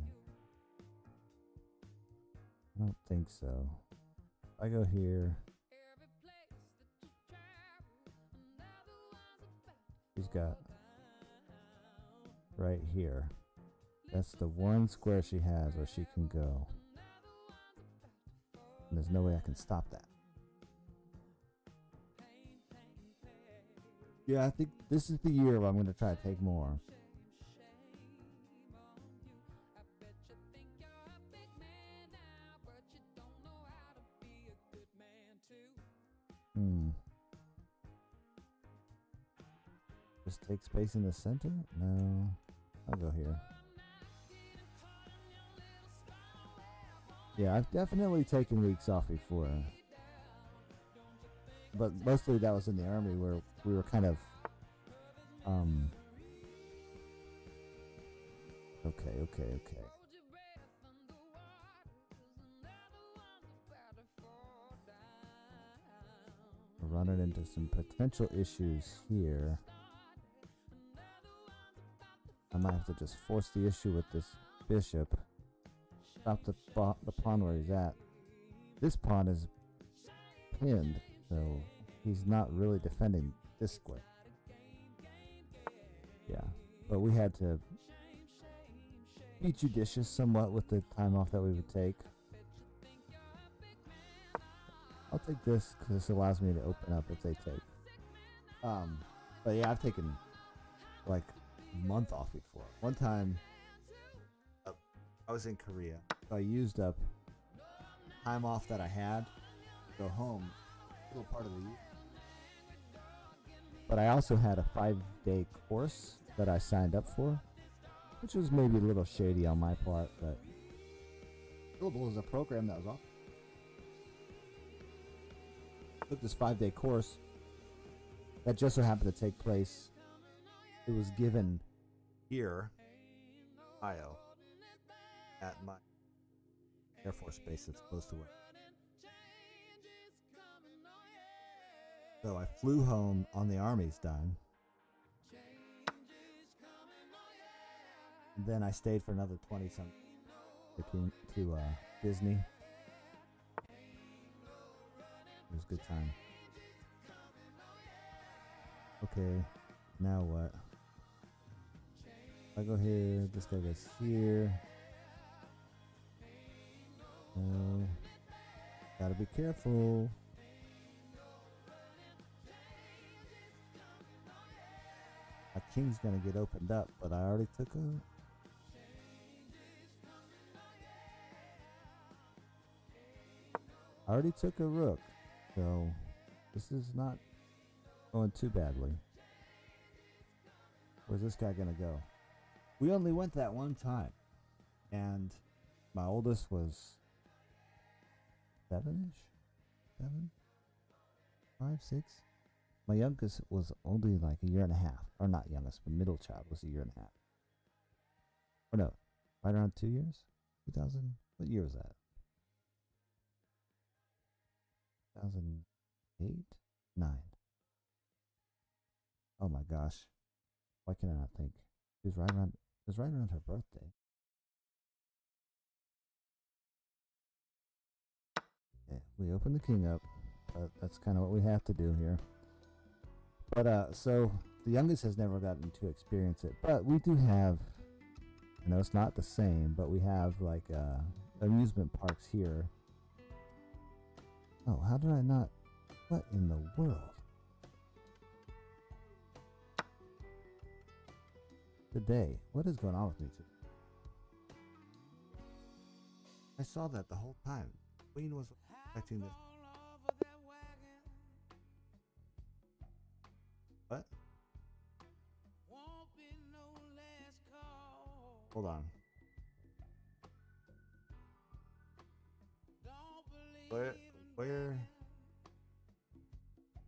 I don't think so. If I go here, she's got right here. That's the one square she has where she can go. And there's no way I can stop that. Yeah, I think this is the year where I'm going to try to take more. Just take space in the center? No. I'll go here. Yeah, I've definitely taken weeks off before. But mostly that was in the army where we were kind of okay. We're running into some potential issues here. I might have to just force the issue with this bishop. Stop the pawn where he's at. This pawn is pinned, so he's not really defending this square. Yeah, but we had to be judicious somewhat with the time off that we would take. I'll take this because this allows me to open up if they take. But yeah, I've taken like a month off before. One time, I was in Korea. So I used up time off that I had to go home a little part of the year. But I also had a 5-day course that I signed up for, which was maybe a little shady on my part, but it was a program that was awesome. Took this 5-day course that just so happened to take place. It was given here, Ohio, at my Air Force base that's close to where. So I flew home on the Army's dime. And then I stayed for another 20-something to Disney. It was a good time. Okay, now what? I go here, this guy goes here. No. Gotta be careful. My king's gonna get opened up, but I already took a... rook, so this is not going too badly. Where's this guy gonna go? We only went that one time, and my oldest was 7-ish? 7? 5, 6? My youngest was only like a year and a half. Or not youngest, but middle child was a year and a half. Or no, right around 2 years? 2000? What year was that? 2008? 9. Oh my gosh. Why can I not think? It was right around her birthday. Okay, we open the king up. That's kind of what we have to do here. But so the youngest has never gotten to experience it. But we do have, I know it's not the same, but we have like amusement parks here. Oh, how did I not? What in the world? Today, what is going on with me today? I saw that the whole time. Queen was expecting this. What? Hold on. Where?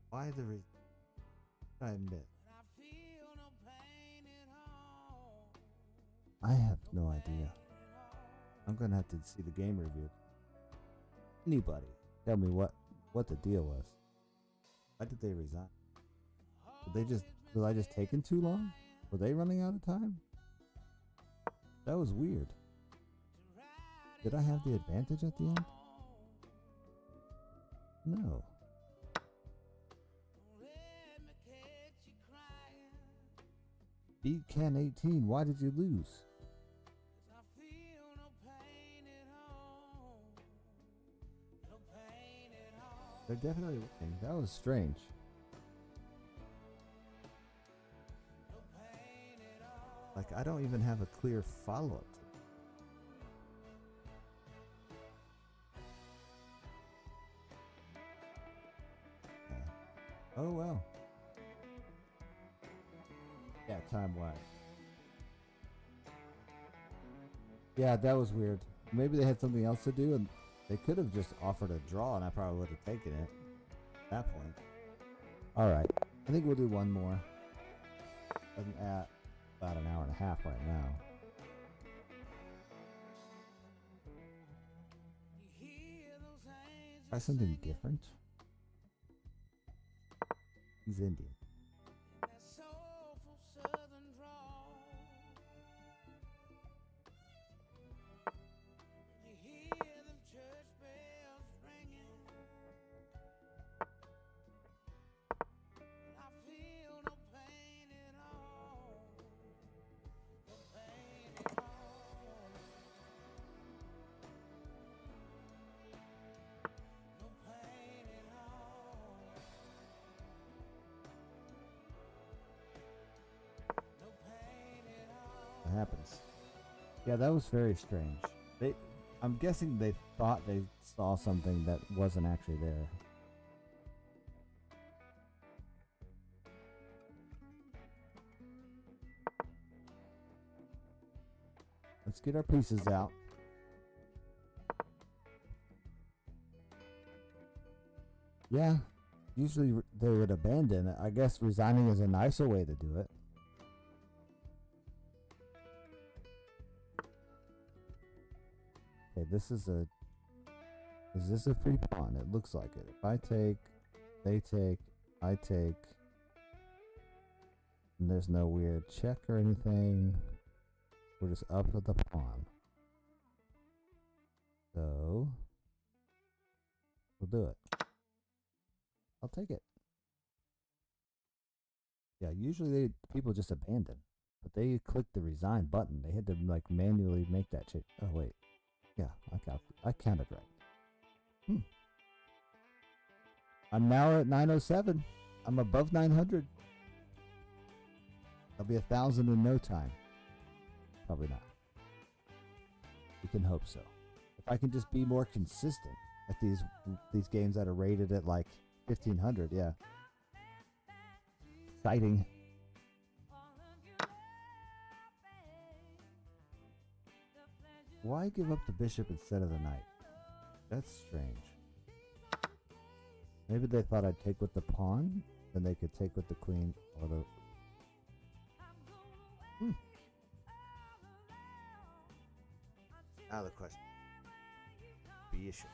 Why the reason? I admit. I have no idea. I'm gonna have to see the game review. Anybody, tell me what the deal was. Why did they resign? Was I just taking too long? Were they running out of time? That was weird. Did I have the advantage at the end? No. Beat Ken 18. Why did you lose? They're definitely winning. That was strange. Like, I don't even have a clear follow-up. Oh well. Yeah, time-wise. Yeah, that was weird. Maybe they had something else to do, and they could have just offered a draw, and I probably would have taken it at that point. Alright, I think we'll do one more. I'm at about an hour and a half right now. Try something different. He's Indian. Happens. Yeah, that was very strange. I'm guessing they thought they saw something that wasn't actually there. Let's get our pieces out. Yeah, usually they would abandon it. I guess resigning is a nicer way to do it. Okay, is this a free pawn? It looks like it. If I take, they take, I take, and there's no weird check or anything. We're just up with the pawn. So, we'll do it. I'll take it. Yeah, usually people just abandon, but they clicked the resign button. They had to like manually make that change. Oh wait. Yeah, I counted right. I'm now at 907. I'm above 900. I'll be 1,000 in no time. Probably not. We can hope so. If I can just be more consistent at these games that are rated at like 1,500, yeah. Exciting. Why give up the bishop instead of the knight? That's strange. Maybe they thought I'd take with the pawn, then they could take with the queen or the... Now the question. Bishop.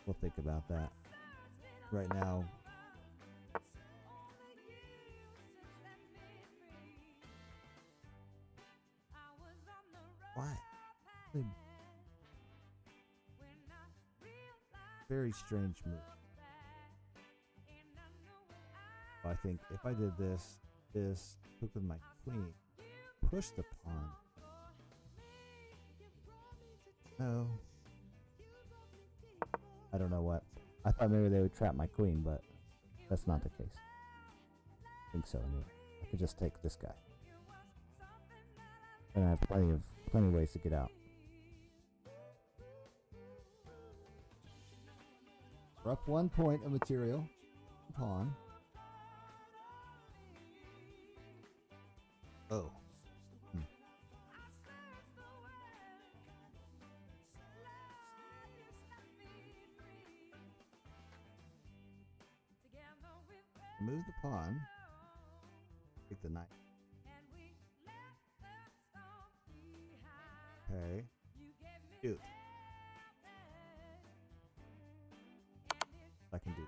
We'll think about that. Right now, why? Very strange move. I think if I did this, took with my queen, push the pawn. No. I don't know what. I thought maybe they would trap my queen, but that's not the case. I think so anyway. I could just take this guy. And I have plenty of ways to get out. We're up 1 point of material. Pawn. Oh. Move the pawn. Take the knight. Okay. Shoot. I can do.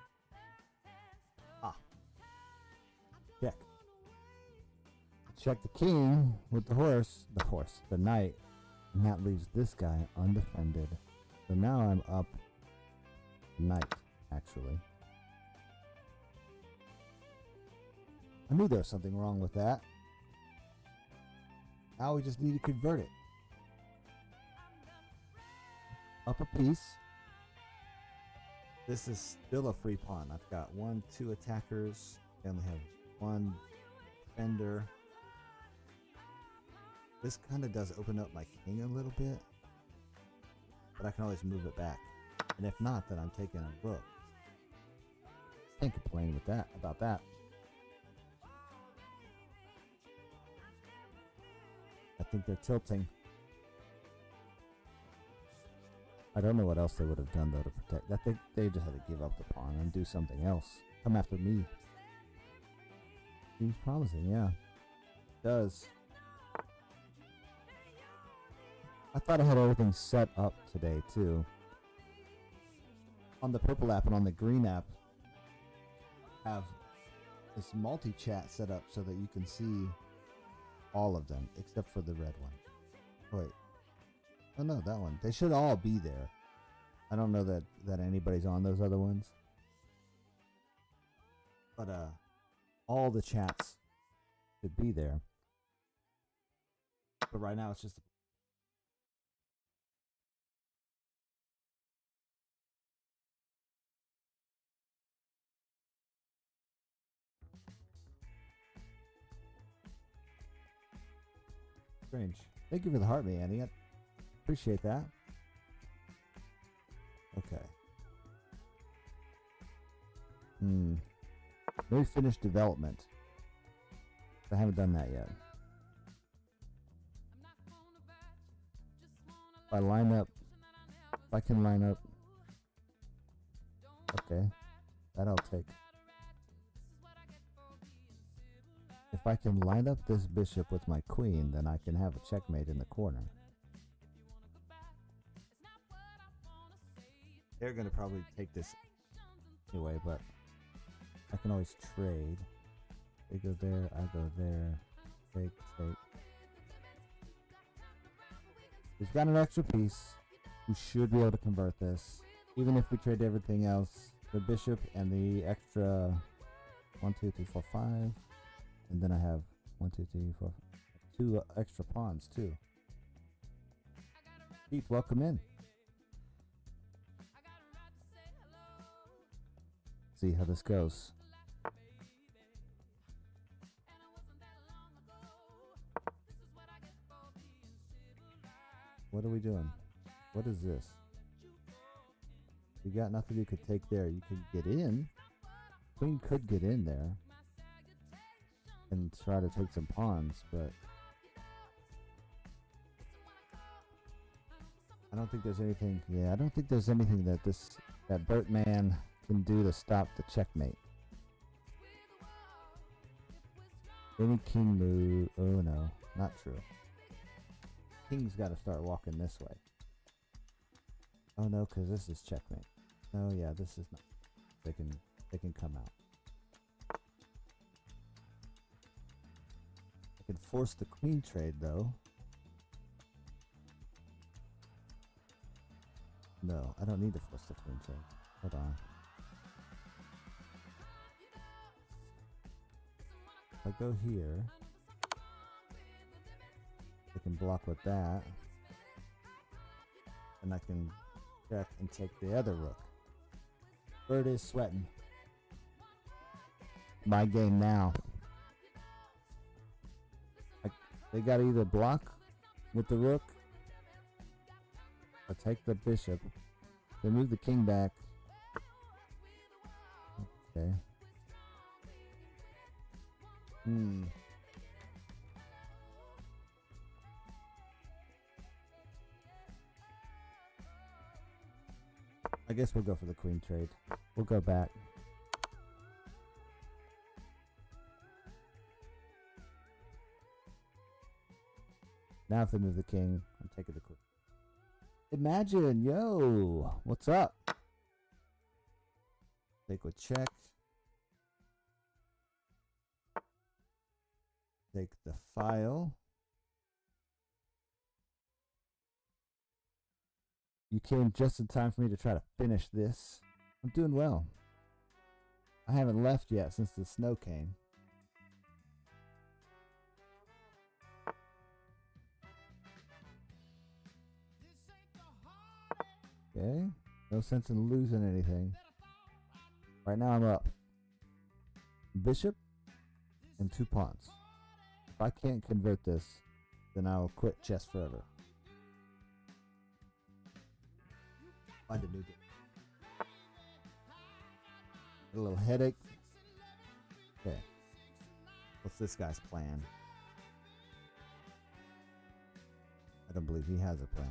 Ah. Check. Check the king with the horse. The knight. And that leaves this guy undefended. So now I'm up knight, actually. I knew there was something wrong with that. Now we just need to convert it. Up a piece. This is still a free pawn. I've got 1, 2 attackers. I only have 1 defender. This kind of does open up my king a little bit. But I can always move it back. And if not, then I'm taking a rook. Can't complain with that about that. I think they're tilting. I don't know what else they would have done though to protect. I think they just had to give up the pawn and do something else. Come after me. Seems promising, yeah. It does. I thought I had everything set up today too. On the purple app and on the green app, have this multi-chat set up so that you can see all of them except for the red one. Wait. Oh no, that one. They should all be there. I don't know that anybody's on those other ones. But all the chats should be there. But right now it's just strange. Thank you for the heart, me, Annie. I appreciate that. Okay. Maybe finish development. I haven't done that yet. If I line up, if I can line up, okay, that I'll take. If I can line up this bishop with my queen, then I can have a checkmate in the corner. They're going to probably take this anyway, but I can always trade. They go there, I go there. Take. We've got an extra piece. We should be able to convert this. Even if we trade everything else, the bishop and the extra 1, 2, 3, 4, 5. And then I have 1, 2, 3, 4, 2 extra pawns too. Keith, welcome in. See how this goes. What are we doing? What is this? You got nothing you could take there. You could get in. Queen could get in there and try to take some pawns, but I don't think there's anything. Yeah, I don't think there's anything that Bertman can do to stop the checkmate. Any king move? Oh no, not true. King's got to start walking this way. Oh no, because this is checkmate. Oh yeah, this is not. They can come out. I can force the queen trade though. No, I don't need to force the queen trade. Hold on. If I go here, I can block with that, and I can check and take the other rook. Bird is sweating. My game now. They got to either block with the rook or take the bishop. They move the king back. Okay. I guess we'll go for the queen trade. We'll go back. Now if they move the king, I'm taking the queen. Imagine, yo, what's up? Take with check. Take the file. You came just in time for me to try to finish this. I'm doing well. I haven't left yet since the snow came. Okay. No sense in losing anything. Right now I'm up. Bishop and 2 pawns. If I can't convert this, then I'll quit chess forever. Find a new game. A little headache. Okay. What's this guy's plan? I don't believe he has a plan.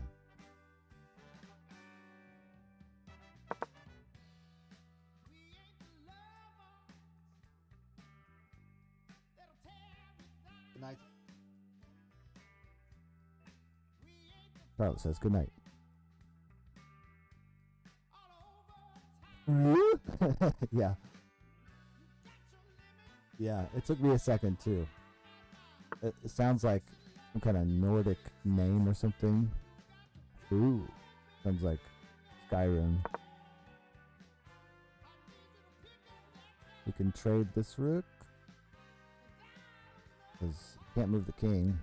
Good night. Charlotte says good night. Yeah. Yeah, it took me a second too. It sounds like some kind of Nordic name or something. Ooh. Sounds like Skyrim. We can trade this rook. Because you can't move the king.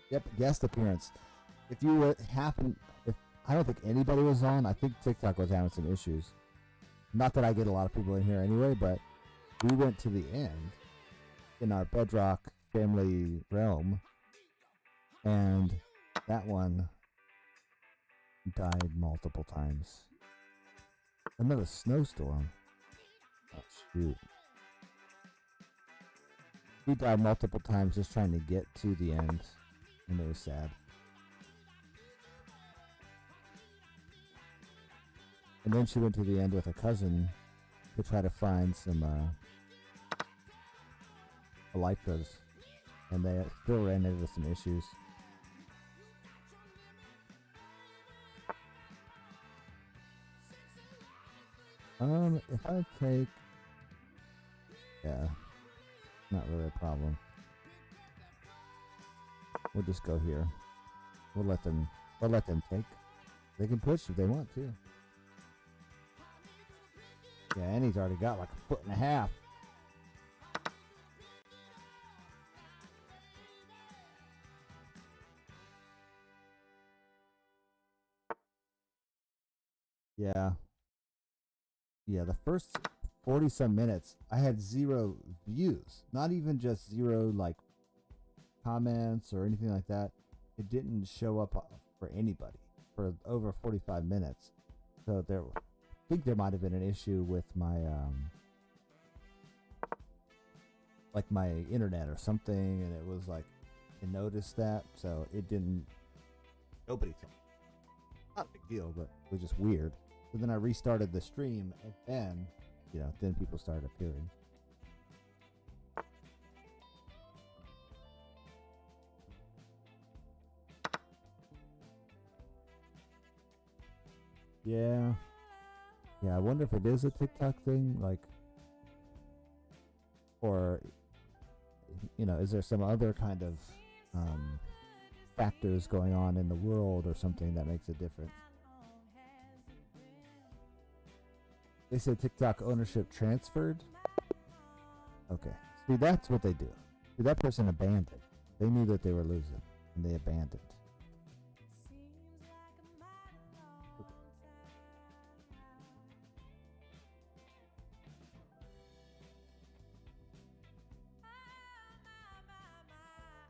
Yep, guest appearance. If you were I don't think anybody was on. I think TikTok was having some issues. Not that I get a lot of people in here anyway, but we went to the end in our Bedrock family realm, and that one died multiple times. Another snowstorm. Oh, shoot. He died multiple times just trying to get to the end. And it was sad. And then she went to the end with a cousin to try to find some Elytras. And they still ran into some issues. If I take... Yeah. Not really a problem. We'll just go here. We'll let them take. They can push if they want to. Yeah, and he's already got like 1.5 feet. Yeah. Yeah, the first 40 some minutes, I had 0 views. Not even just 0 like comments or anything like that. It didn't show up for anybody for over 45 minutes. So I think there might have been an issue with my like my internet or something, and it was like it noticed that, so it didn't. Nobody told me. Not a big deal, but it was just weird. So then I restarted the stream, and then then people started appearing. Yeah. Yeah, I wonder if it is a TikTok thing, like, or, is there some other kind of factors going on in the world or something that makes a difference? They said TikTok ownership transferred? Okay. See, that's what they do. See, that person abandoned. They knew that they were losing, and they abandoned.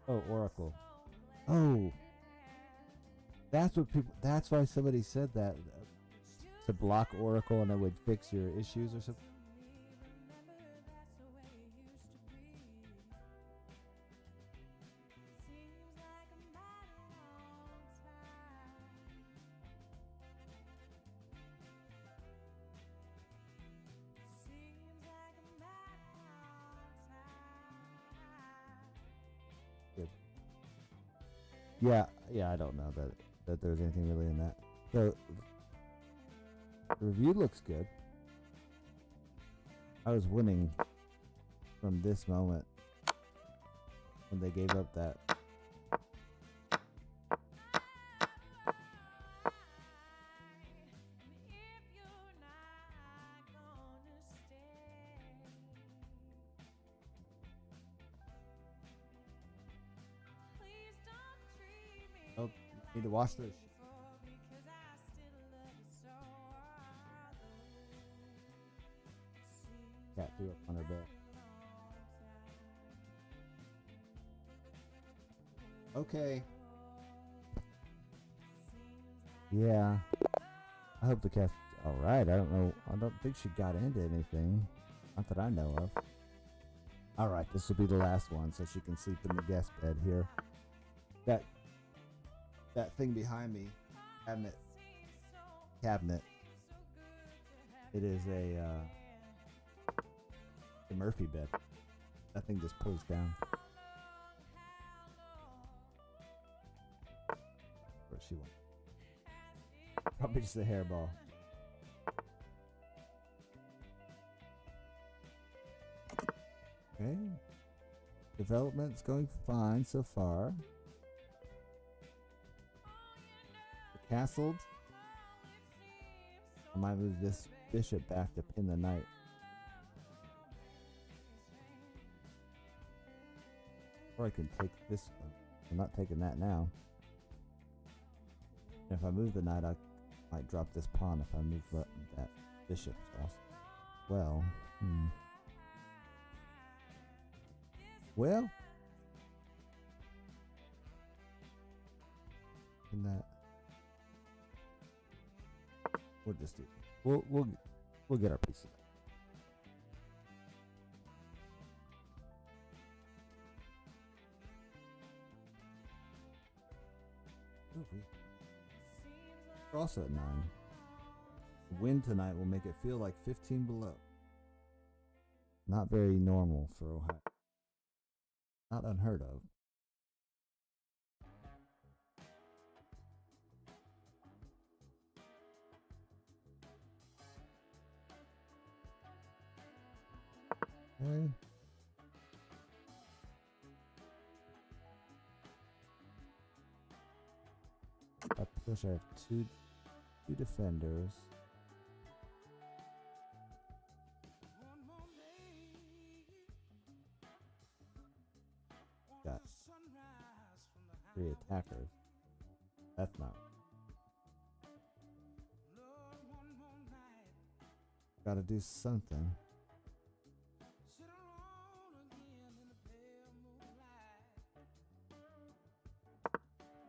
Oh, Oracle. Oh, that's what people. That's why somebody said that to block Oracle and it would fix your issues or something. Good. Yeah, I don't know that there's anything really in that. So the review looks good. I was winning from this moment when they gave up that. Oh, need to wash this. Cat threw up on her bed. Okay. Yeah. I hope the cat's alright. I don't know. I don't think she got into anything. Not that I know of. Alright, this will be the last one so she can sleep in the guest bed here. That thing behind me, cabinet. It is a Murphy bed. That thing just pulls down. Where's she went? Probably just a hairball. Okay. Development's going fine so far. Castled. I might move this bishop back to pin the knight. Or I can take this one. I'm not taking that now. And if I move the knight, I might drop this pawn if I move that bishop off. Well, Well, and that. We'll just do it. We'll get our piece of it. We're also at 9. The wind tonight will make it feel like 15 below. Not very normal for Ohio. Not unheard of. Okay. Up push, I have two defenders. Got 3 attackers. That's not. Gotta do something.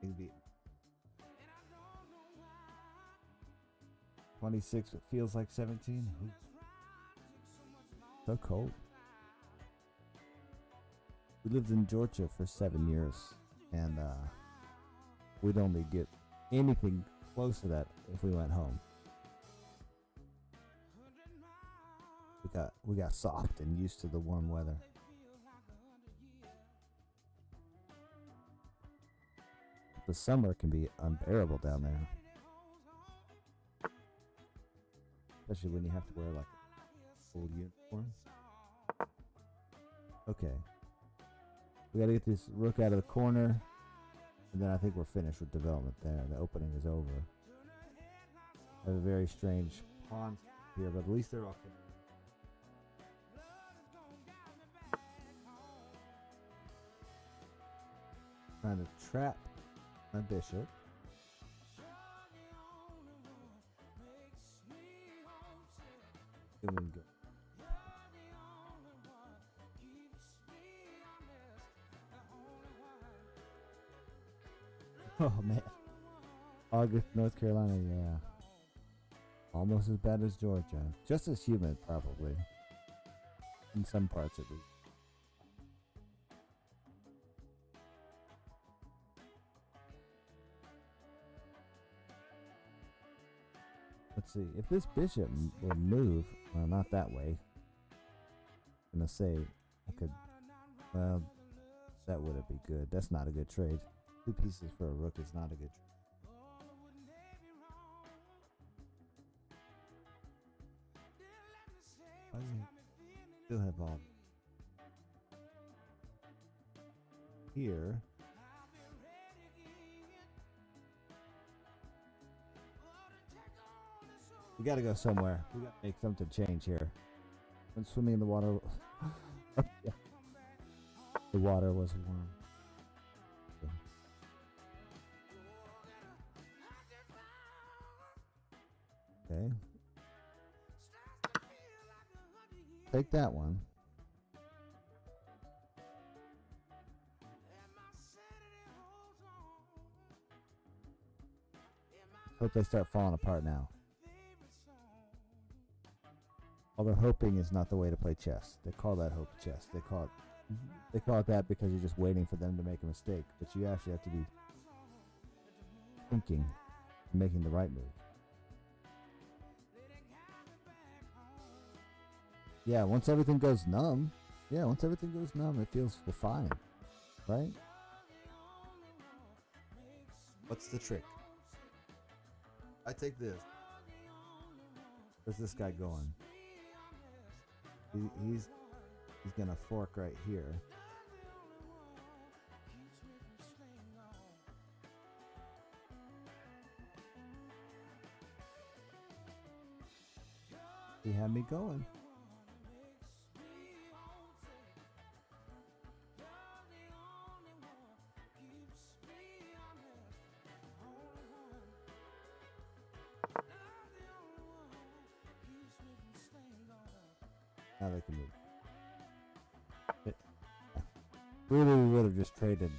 Maybe 26, it feels like 17. Ooh. So cold. We lived in Georgia for 7 years, and we'd only get anything close to that if we went home. We got soft and used to the warm weather. The summer can be unbearable down there. Especially when you have to wear like a full uniform. Okay. We gotta get this rook out of the corner. And then I think we're finished with development there. The opening is over. I have a very strange pawn here, but at least they're all connected. Trying to trap my bishop. Then we can go. Oh man. August, North Carolina, yeah. Almost as bad as Georgia. Just as humid, probably. In some parts, at least. Let's see. If this bishop will move, well, not that way. I'm gonna say I could. Well, that wouldn't be good. That's not a good trade. 2 pieces for a rook is not a good trade. I still have all here. We gotta go somewhere. We gotta make something change here. I'm swimming in the water. Yeah. The water was warm. Okay. Take that one. Hope they start falling apart now. Although hoping is not the way to play chess. They call that hope chess. They call it that because you're just waiting for them to make a mistake. But you actually have to be thinking and making the right move. Yeah, once everything goes numb. Yeah, once everything goes numb, it feels fine. Right? What's the trick? I take this. Where's this guy going? He's gonna fork right here. He had me going. Now they can move. Really, we would have just traded.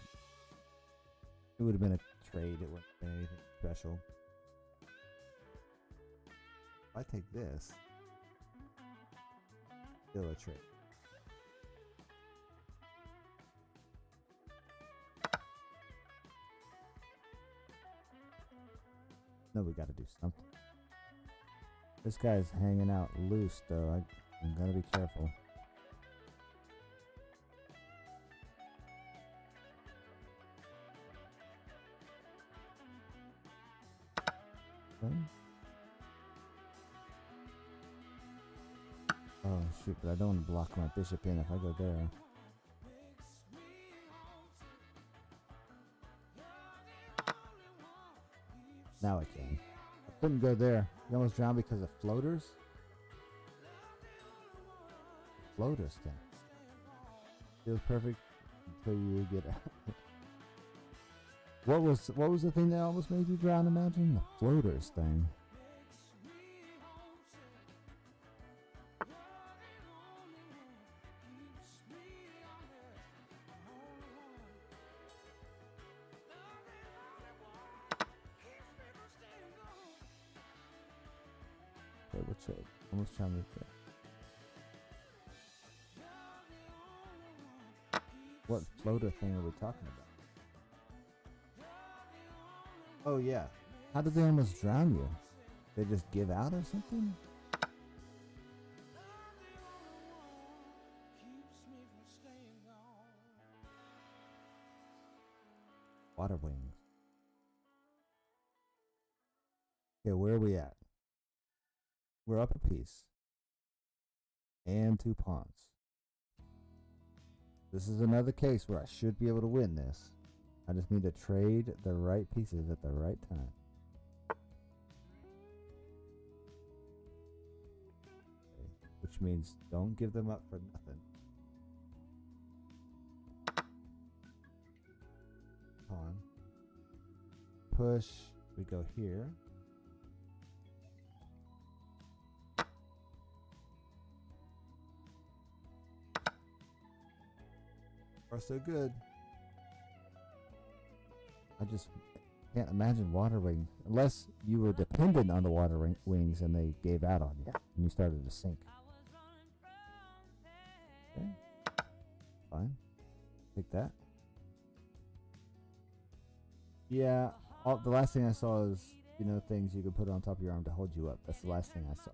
It would have been a trade. It wouldn't have been anything special. If I take this, still a trade. No, we got to do something. This guy's hanging out loose, though. I'm gonna be careful. Okay. Oh shoot, but I don't want to block my bishop in if I go there. Now I can. I couldn't go there. You almost drowned because of floaters? Floaters thing. Feels perfect until you get out. What was the thing that almost made you drown, imagine? The floaters thing. Okay, we'll check. Almost trying to get. What floater thing are we talking about? Oh yeah. How did they almost drown you? They just give out or something? Water wings. Okay, where are we at? We're up a piece. And 2 pawns. This is another case where I should be able to win this. I just need to trade the right pieces at the right time. Okay, which means don't give them up for nothing. Pawn. Push. We go here. Far so good. I just can't imagine water wings unless you were dependent on the water wings and they gave out on you and you started to sink. Okay, fine. Take that. Yeah, the last thing I saw is, things you could put on top of your arm to hold you up. That's the last thing I saw.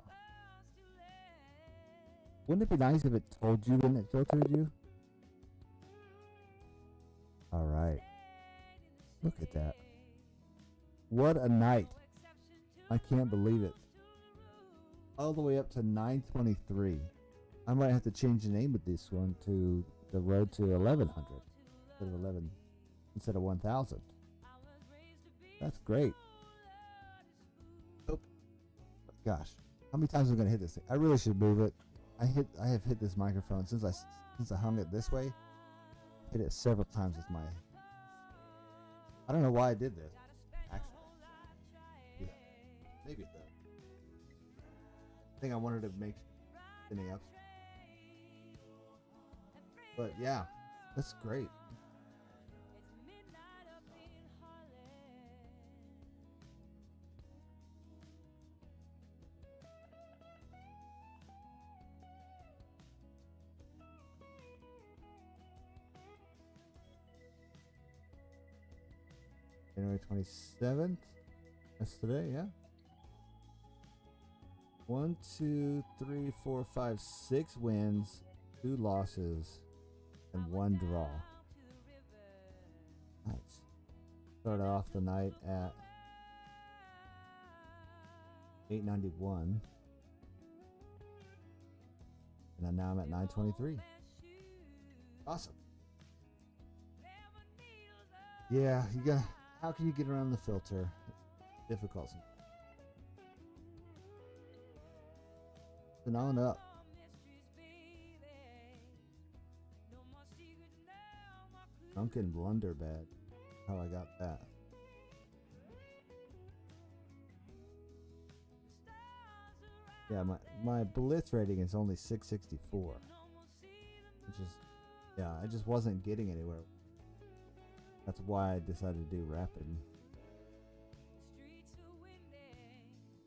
Wouldn't it be nice if it told you when it filtered you? Alright. Look at that. What a night. I can't believe it. All the way up to 923. I might have to change the name of this one to the road to 1100 instead of 1000. That's great. Oh, gosh, how many times am I gonna hit this thing? I really should move it. I have hit this microphone since I hung it this way. Hit it several times with my. I don't know why I did this. Actually, yeah, maybe it does. I think I wanted to make spinning up. But yeah, that's great. January 27th. That's today, yeah. 1, 2, 3, 4, 5, 6 wins, 2 losses, and 1 draw. Nice. Started off the night at 891. And now I'm at 923. Awesome. Yeah, you gotta. How can you get around the filter? It's difficult. And on up. Drunken Blunderbad. How I got that. Yeah, my blitz rating is only 664. Which is, yeah, I just wasn't getting anywhere. That's why I decided to do rapid.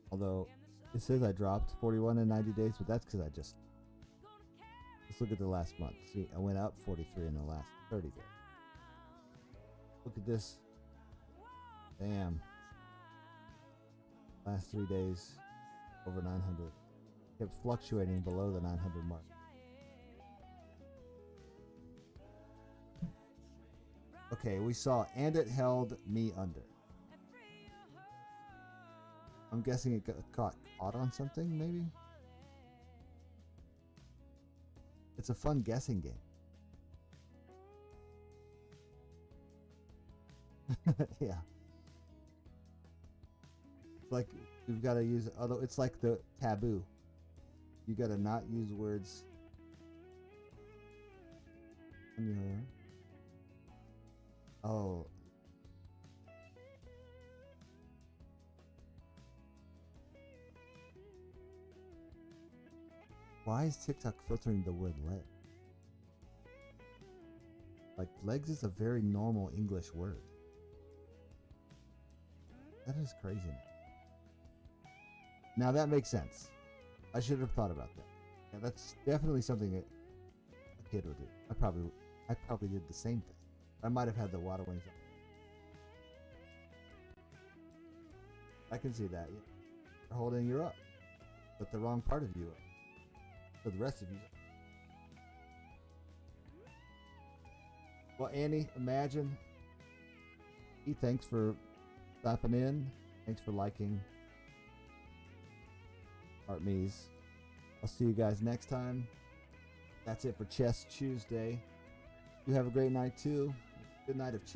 Although it says I dropped 41 in 90 days, but that's because let's look at the last month. See, I went up 43 in the last 30 days. Look at this. Damn. Last 3 days, over 900. Kept fluctuating below the 900 mark. Okay, we saw, and it held me under. I'm guessing it got caught on something, maybe? It's a fun guessing game. Yeah. It's like we've got to use, although it's like the taboo. You got to not use words. Oh. Why is TikTok filtering the word leg? Like, legs is a very normal English word. That is crazy. Now that makes sense. I should have thought about that. Yeah, that's definitely something that a kid would do. I probably did the same thing. I might have had the water wings on. I can see that. Yeah. You're holding you up, but the wrong part of you up. For the rest of you. Well, Annie, Imagine. Thanks for stopping in. Thanks for liking Art Me's. I'll see you guys next time. That's it for Chess Tuesday. You have a great night too. Good night of chess.